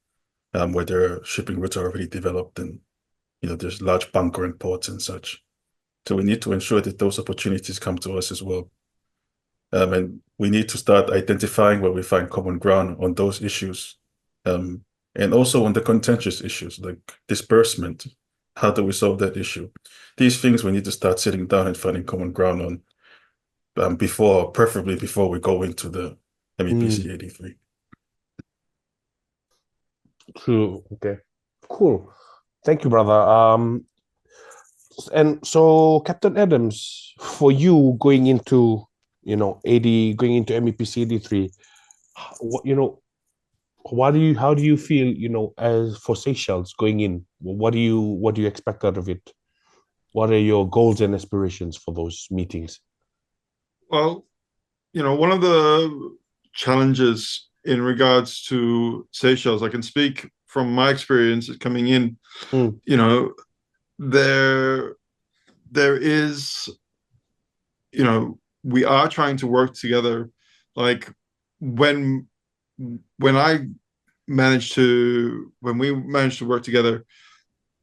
[SPEAKER 3] where their shipping routes are already developed and there's large bunkering ports and such. So we need to ensure that those opportunities come to us as well. And we need to start identifying where we find common ground on those issues, and also on the contentious issues like disbursement. How do we solve that issue? These things we need to start sitting down and finding common ground on preferably before we go into the MEPC 83.
[SPEAKER 1] True. Okay. Cool. Thank you, brother. And so, Captain Adams, for you going into going into MEPC 83, how do you feel, as for Seychelles going in? What do you expect out of it? What are your goals and aspirations for those meetings?
[SPEAKER 4] Well, one of the challenges in regards to Seychelles, I can speak from my experience coming in, there is, we are trying to work together. Like when we managed to work together,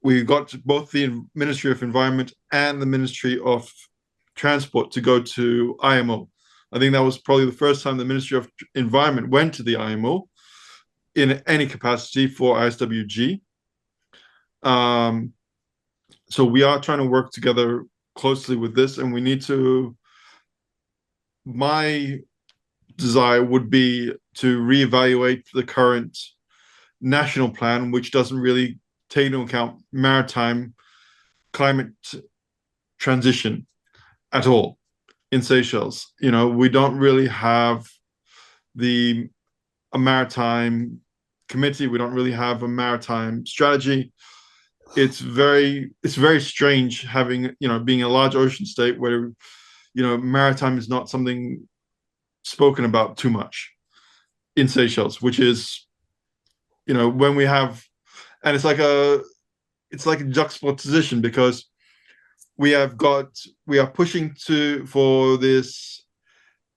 [SPEAKER 4] we got both the Ministry of Environment and the Ministry of Transport to go to IMO. I think that was probably the first time the Ministry of Environment went to the IMO in any capacity for ISWG. So we are trying to work together closely with this, and we need to, my desire would be to reevaluate the current national plan, which doesn't really take into account maritime climate transition at all in Seychelles. We don't really have a maritime committee. We don't really have a maritime strategy. It's very strange having, being a large ocean state where, maritime is not something spoken about too much in Seychelles, which is, when we have, and it's like a juxtaposition, because we are pushing for this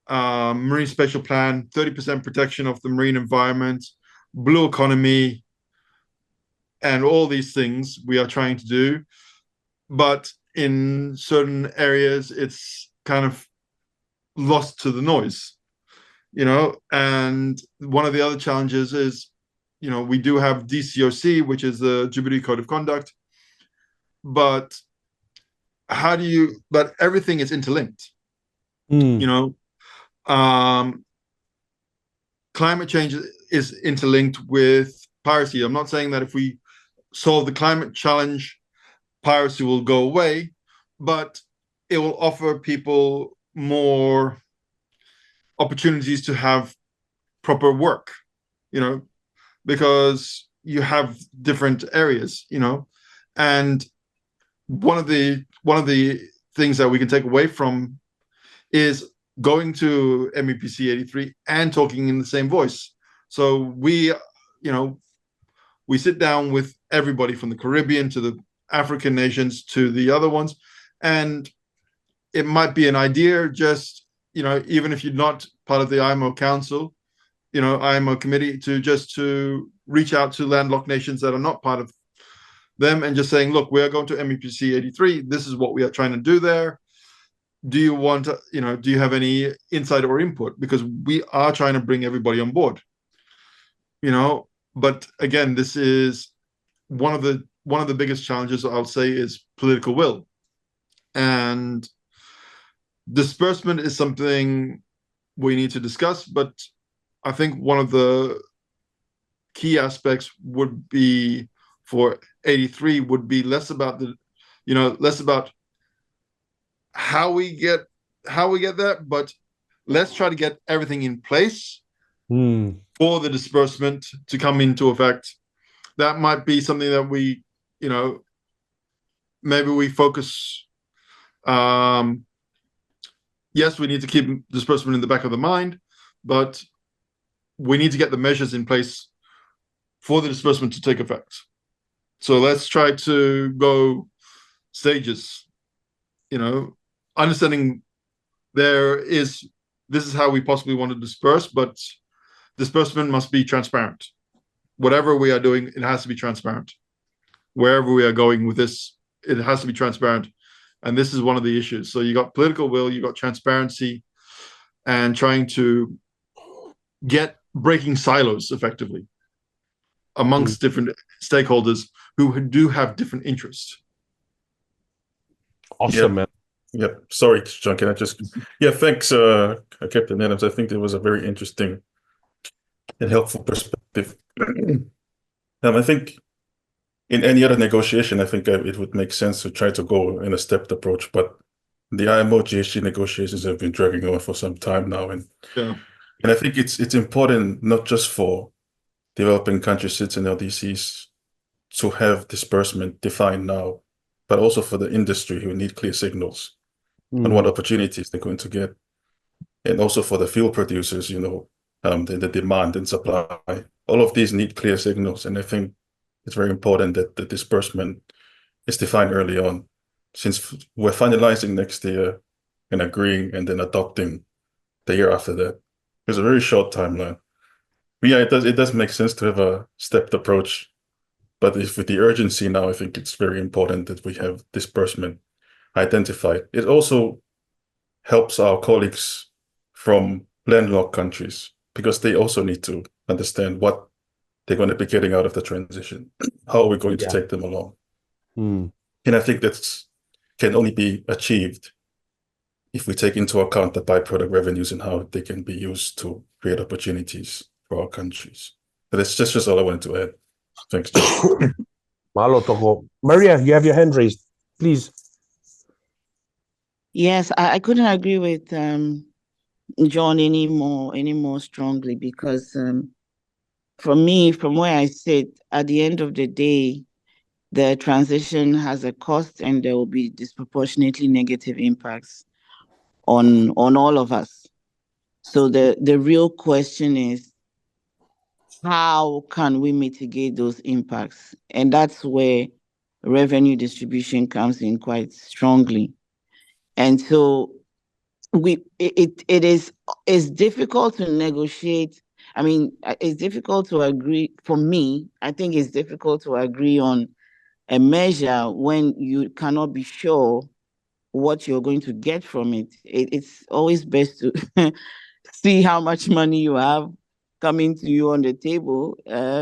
[SPEAKER 4] marine spatial plan, 30% protection of the marine environment, blue economy, and all these things we are trying to do. But in certain areas, it's kind of lost to the noise, and one of the other challenges is, we do have DCOC, which is the Djibouti Code of Conduct, but but everything is interlinked. Climate change is interlinked with piracy. I'm not saying that if we solve the climate challenge, piracy will go away, but it will offer people more opportunities to have proper work, because you have different areas, and one of the things that we can take away from is going to MEPC 83 and talking in the same voice. So we sit down with everybody from the Caribbean to the African nations to the other ones, and it might be an idea, just even if you're not part of the IMO Council, IMO committee, to reach out to landlocked nations that are not part of them and just saying, look, we are going to MEPC 83. This is what we are trying to do there. Do you want to, do you have any insight or input? Because we are trying to bring everybody on board, but again, this is one of the biggest challenges, I'll say, is political will. And disbursement is something we need to discuss, but I think one of the key aspects would be for 83 would be less about less about how we get there, but let's try to get everything in place for the disbursement to come into effect. That might be something that we, maybe we focus. Yes, we need to keep disbursement in the back of the mind, but we need to get the measures in place for the disbursement to take effect. So let's try to go stages, understanding this is how we possibly want to disperse, but disbursement must be transparent. Whatever we are doing, it has to be transparent. Wherever we are going with this, it has to be transparent. And this is one of the issues. So you got political will, you got transparency, and trying to breaking silos effectively amongst different stakeholders who do have different interests.
[SPEAKER 1] Awesome, man.
[SPEAKER 3] Yeah, sorry, John, can I just... Yeah, thanks, Captain Adams. I think it was a very interesting and helpful perspective. I think in any other negotiation, I think it would make sense to try to go in a stepped approach, but the IMO GHG negotiations have been dragging on for some time now, and I think it's important not just for developing country SIDS and LDCs to have disbursement defined now, but also for the industry who need clear signals on what opportunities they're going to get, and also for the fuel producers, the demand and supply. All of these need clear signals, and I think it's very important that the disbursement is defined early on, since we're finalizing next year and agreeing and then adopting the year after that. There's a very short timeline. Yeah, it does make sense to have a stepped approach, but with the urgency now, I think it's very important that we have disbursement identified. It also helps our colleagues from landlocked countries, because they also need to understand what they're going to be getting out of the transition. How are we going to take them along? And I think that can only be achieved if we take into account the byproduct revenues and how they can be used to create opportunities for our countries. But that's just all I wanted to add. Thanks, John.
[SPEAKER 1] Mahalo toko. Maria, you have your hand raised. Please.
[SPEAKER 6] Yes, I couldn't agree with John any more strongly, because for me, from where I sit, at the end of the day, the transition has a cost, and there will be disproportionately negative impacts on all of us. So the real question is, how can we mitigate those impacts? And that's where revenue distribution comes in quite strongly. And so it's difficult to negotiate. I mean, it's difficult to agree. For me, I think it's difficult to agree on a measure when you cannot be sure what you're going to get from it. It's always best to see how much money you have coming to you on the table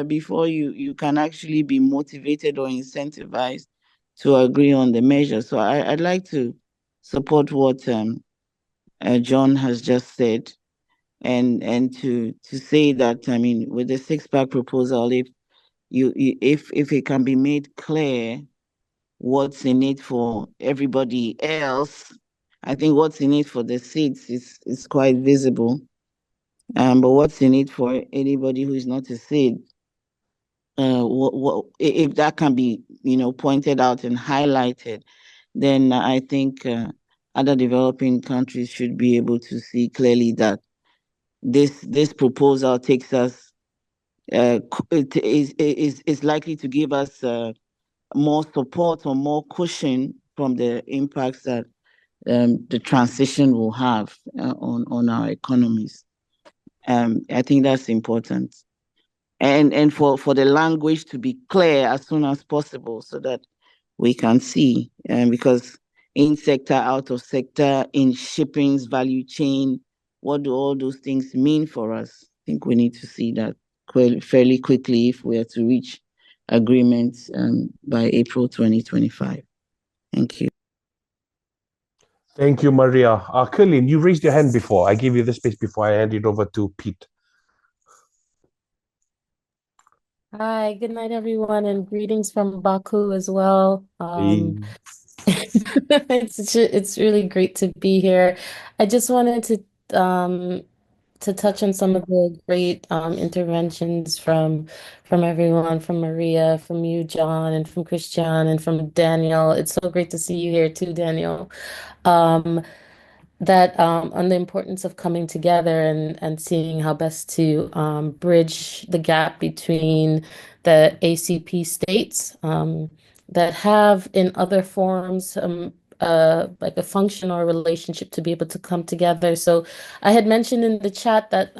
[SPEAKER 6] before you can actually be motivated or incentivized to agree on the measure. So I'd like to support what John has just said, and to say that, I mean, with the six-pack proposal, if it can be made clear what's in it for everybody else, I think what's in it for the seeds is quite visible. But what's in it for anybody who is not a seed? If that can be, pointed out and highlighted, then I think other developing countries should be able to see clearly that this proposal takes us it is likely to give us more support or more cushion from the impacts that the transition will have on our economies. I think that's important. And for the language to be clear as soon as possible so that we can see, because in sector, out of sector, in shipping's value chain, what do all those things mean for us? I think we need to see that fairly quickly if we are to reach agreements by April 2025. Thank you.
[SPEAKER 1] Thank you, Maria. Colleen, you raised your hand before. I gave you the space before I hand it over to Pete.
[SPEAKER 7] Hi, good night, everyone, and greetings from Baku as well. It's really great to be here. I just wanted to touch on some of the great interventions from everyone, from Maria, from you, John, and from Christian, and from Daniel. It's so great to see you here too, Daniel. That on the importance of coming together and seeing how best to bridge the gap between the ACP states that have in other forms like a function or a relationship to be able to come together. So I had mentioned in the chat that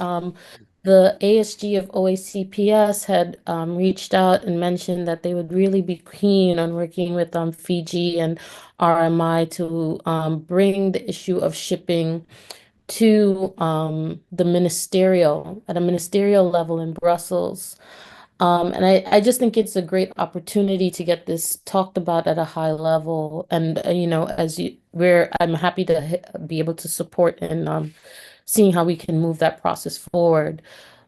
[SPEAKER 7] the ASG of OACPS had reached out and mentioned that they would really be keen on working with Fiji and RMI to bring the issue of shipping to at a ministerial level in Brussels. And I just think it's a great opportunity to get this talked about at a high level. And, I'm happy to be able to support in seeing how we can move that process forward.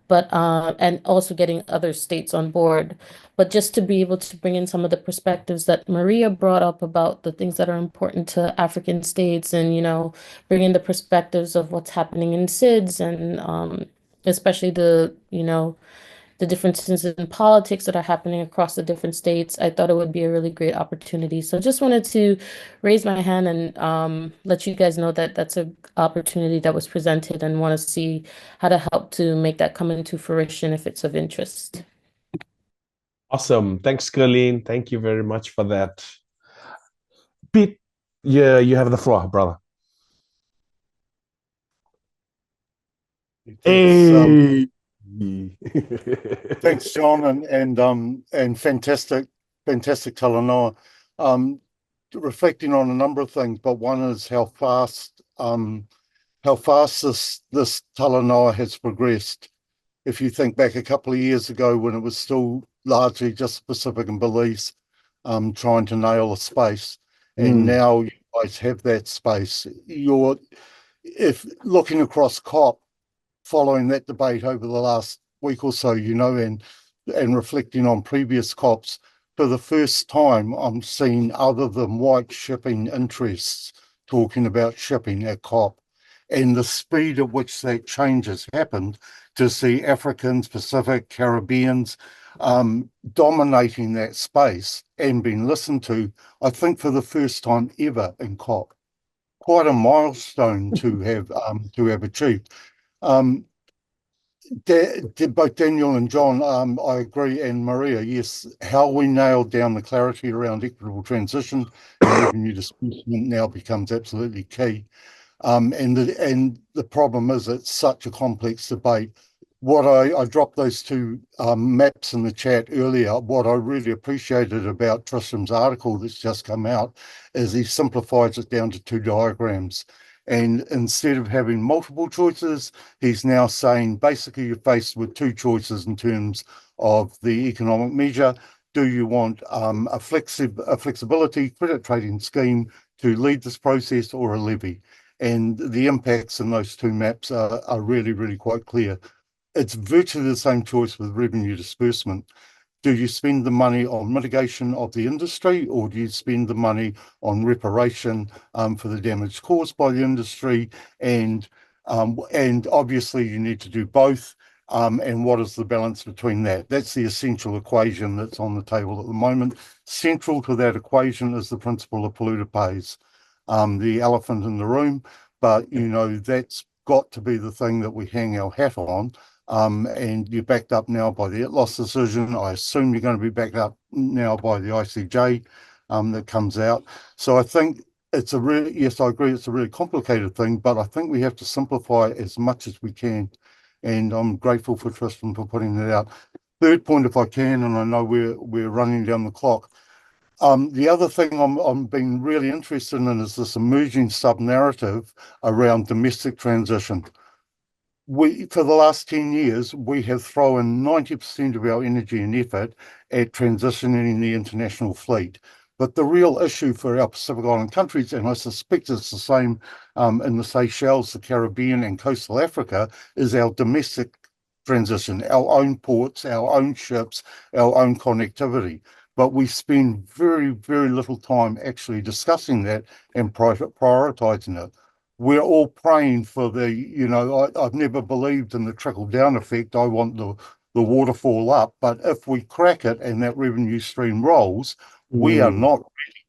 [SPEAKER 7] But, and also getting other states on board. But just to be able to bring in some of the perspectives that Maria brought up about the things that are important to African states and, bring in the perspectives of what's happening in SIDS and especially the differences in politics that are happening across the different states. I thought it would be a really great opportunity. So just wanted to raise my hand and let you guys know that that's an opportunity that was presented and want to see how to help to make that come into fruition if it's of interest.
[SPEAKER 1] Awesome. Thanks, Colleen. Thank you very much for that. Pete, yeah, you have the floor, brother. Hey.
[SPEAKER 8] Thanks, John, and fantastic talanoa. Reflecting on a number of things, but one is how fast this talanoa has progressed. If you think back a couple of years ago when it was still largely just Pacific and Belize trying to nail a space, and now you guys have that space. If looking across COP, following that debate over the last week or so, and reflecting on previous COPs, for the first time I'm seeing other than white shipping interests talking about shipping at COP, and the speed at which that change has happened to see Africans, Pacific, Caribbeans dominating that space and being listened to, I think for the first time ever in COP. Quite a milestone to have achieved. Both Daniel and John, I agree, and Maria, yes, how we nailed down the clarity around equitable transition and revenue disbursement now becomes absolutely key. And the problem is it's such a complex debate. What I dropped those two maps in the chat earlier. What I really appreciated about Tristram's article that's just come out is he simplifies it down to two diagrams. And instead of having multiple choices, he's now saying basically you're faced with two choices in terms of the economic measure. Do you want a flexibility credit trading scheme to lead this process, or a levy? And the impacts in those two maps are really, really quite clear. It's virtually the same choice with revenue disbursement. Do you spend the money on mitigation of the industry, or do you spend the money on reparation for the damage caused by the industry? And obviously you need to do both. And what is the balance between that? That's the essential equation that's on the table at the moment. Central to that equation is the principle of polluter pays, the elephant in the room. But, you know, that's got to be the thing that we hang our hat on. And you're backed up now by the ITLOS decision. I assume you're going to be backed up now by the ICJ that comes out. So I think it's a really, yes, I agree, it's a really complicated thing, but I think we have to simplify it as much as we can. And I'm grateful for Tristan for putting that out. Third point, if I can, and I know we're running down the clock. The other thing I'm being really interested in is this emerging sub-narrative around domestic transition. For the last 10 years, we have thrown 90% of our energy and effort at transitioning the international fleet. But the real issue for our Pacific Island countries, and I suspect it's the same in the Seychelles, the Caribbean, and coastal Africa, is our domestic transition, our own ports, our own ships, our own connectivity. But we spend very, very little time actually discussing that and prioritizing it. We're all praying for the, you know, I've never believed in the trickle-down effect. I want the waterfall up. But if we crack it and that revenue stream rolls, we are not ready.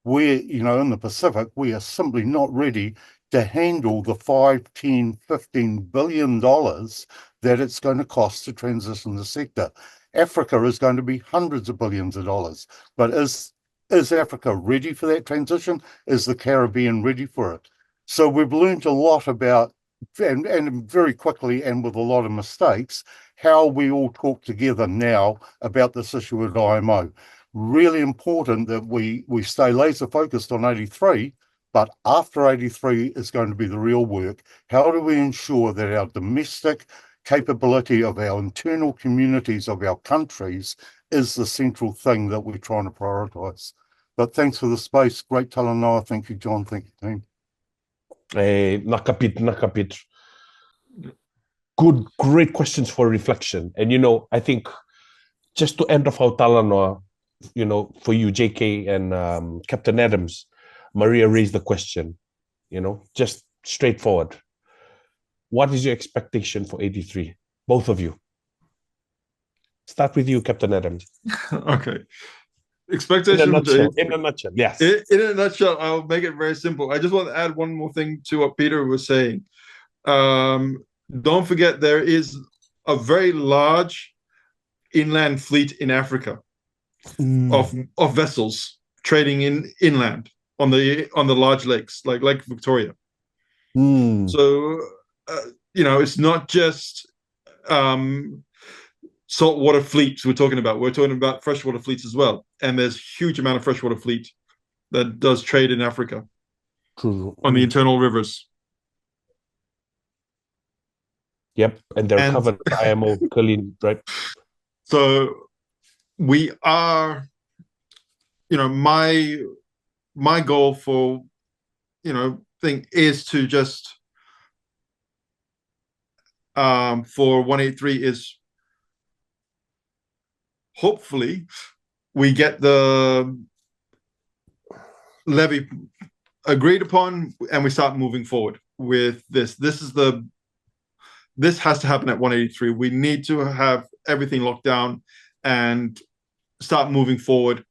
[SPEAKER 8] We're, you know, in the Pacific, we are simply not ready to handle the $5, $10, $15 billion that it's going to cost to transition the sector. Africa is going to be hundreds of billions of dollars. But is Africa ready for that transition? Is the Caribbean ready for it? So we've learned a lot about, and very quickly and with a lot of mistakes, how we all talk together now about this issue with IMO. Really important that we stay laser focused on 83, but after 83 is going to be the real work. How do we ensure that our domestic capability of our internal communities of our countries is the central thing that we're trying to prioritize? But thanks for the space. Great talanoa. Thank you, John. Thank you, team.
[SPEAKER 1] Nakapit. Good, great questions for reflection. And, you know, I think just to end off our talanoa, you know, for you, JK and Captain Adams, Maria raised the question, you know, just straightforward. What is your expectation for 83? Both of you. Start with you, Captain Adams.
[SPEAKER 4] Okay. Expectation
[SPEAKER 1] in a nutshell, yes.
[SPEAKER 4] In a nutshell, I'll make it very simple. I just want to add one more thing to what Peter was saying. Don't forget there is a very large inland fleet in Africa of vessels trading inland on the large lakes like Lake Victoria. So you know, it's not just saltwater fleets we're talking about freshwater fleets as well. And there's huge amount of freshwater fleet that does trade in Africa on the internal rivers.
[SPEAKER 1] Yep, and they're covered by IMO, Colleen, right?
[SPEAKER 4] So we are, you know, my goal for, you know, thing is to just for 183 is hopefully we get the levy agreed upon and we start moving forward with this. This has to happen at 183. We need to have everything locked down and start moving forward.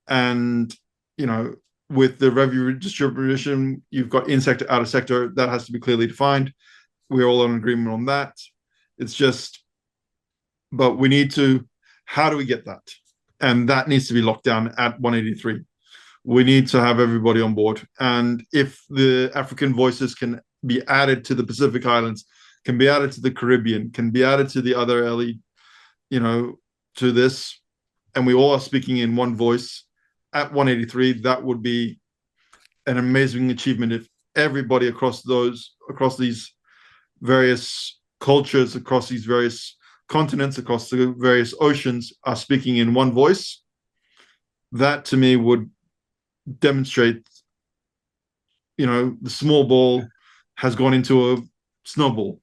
[SPEAKER 4] And, you know, with the revenue distribution, you've got in-sector, out-of-sector. That has to be clearly defined. We're all in agreement on that. It's just, but we need to, how do we get that? And that needs to be locked down at 183. we need to have everybody on board. And if the African voices can be added to the Pacific Islands, can be added to the Caribbean, can be added to the other to this, and we all are speaking in one voice at 183, that would be an amazing achievement if everybody across these various cultures, across these various continents, across the various oceans are speaking in one voice. That to me would demonstrate, the small ball has gone into a snowball,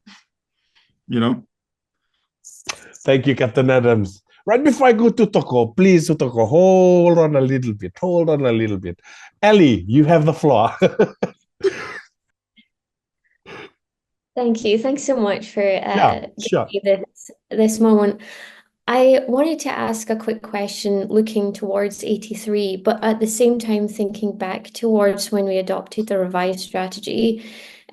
[SPEAKER 1] Thank you, Captain Adams. Right before I go to Toko, please, Toko, hold on a little bit. Ellie, you have the floor.
[SPEAKER 9] Thank you. Thanks so much for
[SPEAKER 1] sure.
[SPEAKER 9] giving me this moment. I wanted to ask a quick question looking towards 83, but at the same time thinking back towards when we adopted the revised strategy.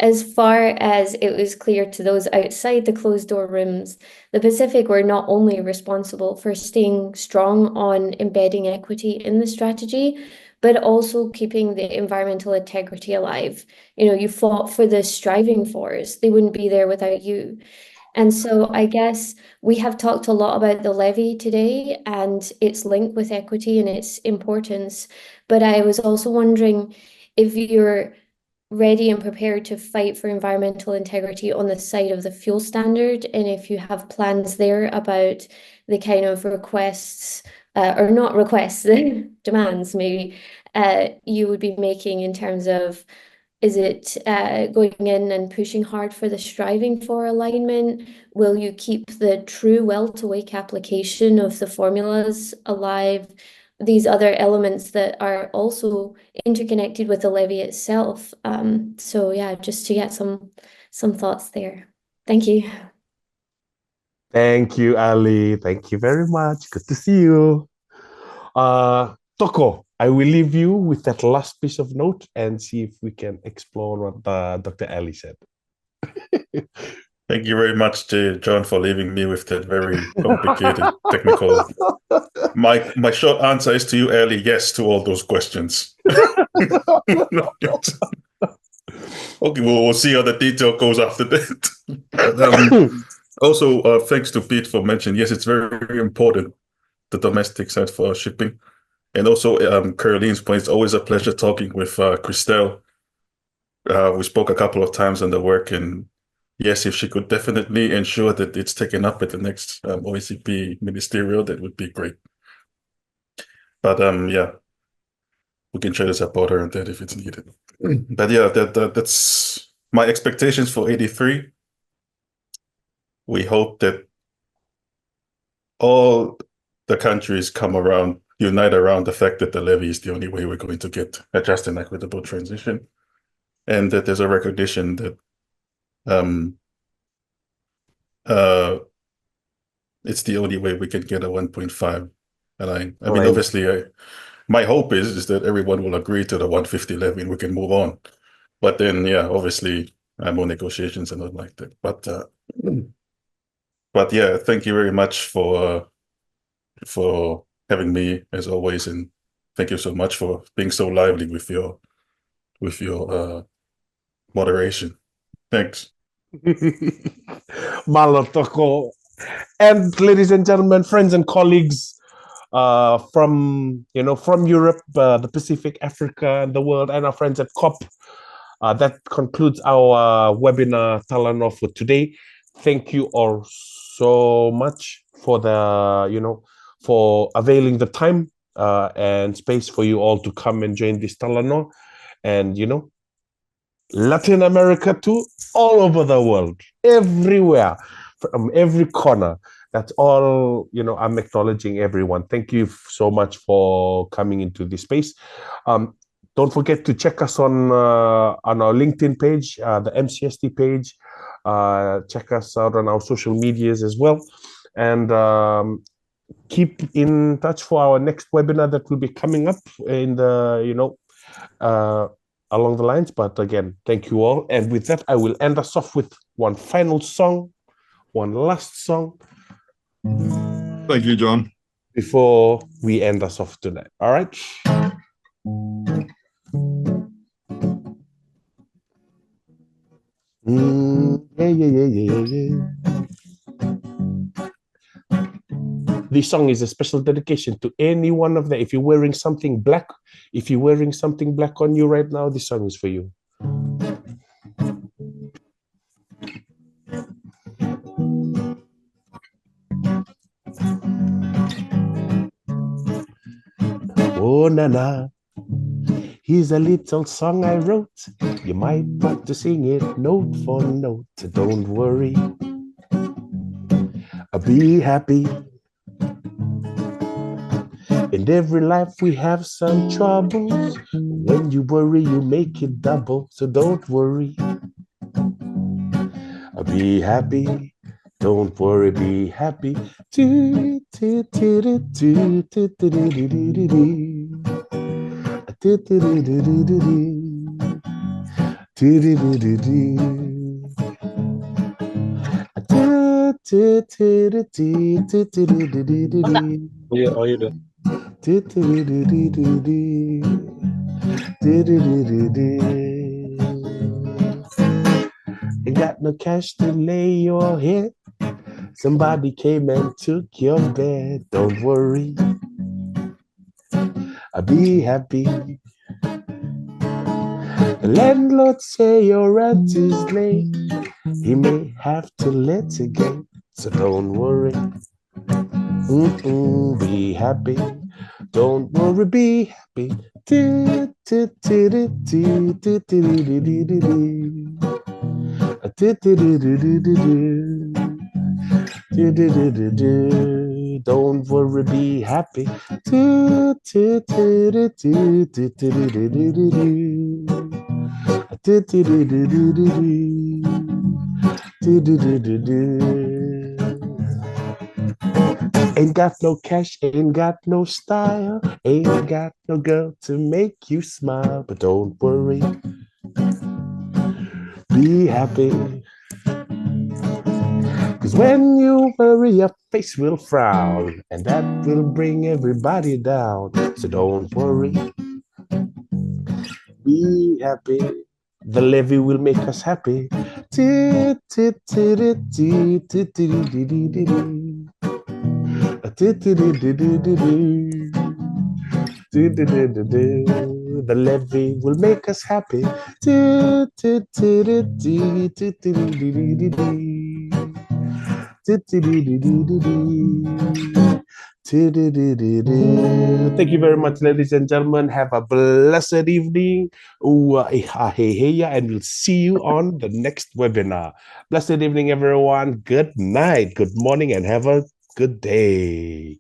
[SPEAKER 9] As far as it was clear to those outside the closed door rooms, the Pacific were not only responsible for staying strong on embedding equity in the strategy, but also keeping the environmental integrity alive. You fought for the striving force. They wouldn't be there without you. And so I guess we have talked a lot about the levy today and its link with equity and its importance. But I was also wondering if you're ready and prepared to fight for environmental integrity on the side of the fuel standard, and if you have plans there about the kind of requests, or not requests, demands maybe, you would be making in terms of, is it going in and pushing hard for the striving for alignment? Will you keep the true well-to-wake application of the formulas alive? These other elements that are also interconnected with the levy itself. So yeah, just to get some thoughts there. Thank you.
[SPEAKER 1] Thank you, Ali. Thank you very much. Good to see you. Toko, I will leave you with that last piece of note and see if we can explore what Dr. Ali said.
[SPEAKER 3] Thank you very much, John, for leaving me with that very complicated technical. My short answer is to you, Ellie, yes to all those questions. Okay, we'll see how the detail goes after that. Also, thanks to Pete for mentioning, yes, it's very, very important, the domestic side for shipping. And also, Caroline's point, it's always a pleasure talking with Christelle. We spoke a couple of times on the work, and yes, if she could definitely ensure that it's taken up at the next OECP ministerial, that would be great. But yeah, we can try to support her on that if it's needed. But yeah, that's my expectations for 83. We hope that all the countries unite around the fact that the levy is the only way we're going to get a just and equitable transition, and that there's a recognition that it's the only way we can get a 1.5 align. I mean, obviously, my hope is that everyone will agree to the 150 levy and we can move on. But then, yeah, obviously, more negotiations and not like that. But yeah, thank you very much for having me as always, and thank you so much for being so lively with your moderation. Thanks.
[SPEAKER 1] Malo Toko. And ladies and gentlemen, friends and colleagues from Europe, the Pacific, Africa, and the world, and our friends at COP. That concludes our webinar Talanoa for today. Thank you all so much for for availing the time and space for you all to come and join this Talanoa, and Latin America too, all over the world, everywhere, from every corner. That's all, I'm acknowledging everyone. Thank you so much for coming into this space. Don't forget to check us on our LinkedIn page, the MCST page. Check us out on our social medias as well. And keep in touch for our next webinar that will be coming up in the, along the lines. But again, thank you all. And with that, I will end us off with one final song, one last song.
[SPEAKER 4] Thank you, John.
[SPEAKER 1] Before we end us off tonight. All right. Yeah. This song is a special dedication to any one of them. If you're wearing something black, on you right now, this song is for you. Oh, Nana, here's a little song I wrote. You might want to sing it note for note. Don't worry, be happy. In every life we have some troubles. When you worry, you make it double. So don't worry, be happy. Don't worry, be happy. Ain't got no cash to lay your head. Somebody came and took your bed. Don't worry, be happy. The landlord say your rent is late. He may have to litigate. So don't worry, be happy. Don't worry, be happy. Don't worry, be happy. Ain't got no cash, ain't got no style, ain't got no girl to make you smile. But don't worry, be happy. 'Cause when you worry, your face will frown, and that will bring everybody down. So don't worry, be happy. The levy will make us happy. The levy will make us happy. Thank you very much, ladies and gentlemen. Have a blessed evening. And we'll see you on the next webinar. Blessed evening, everyone. Good night, good morning, and have a good day.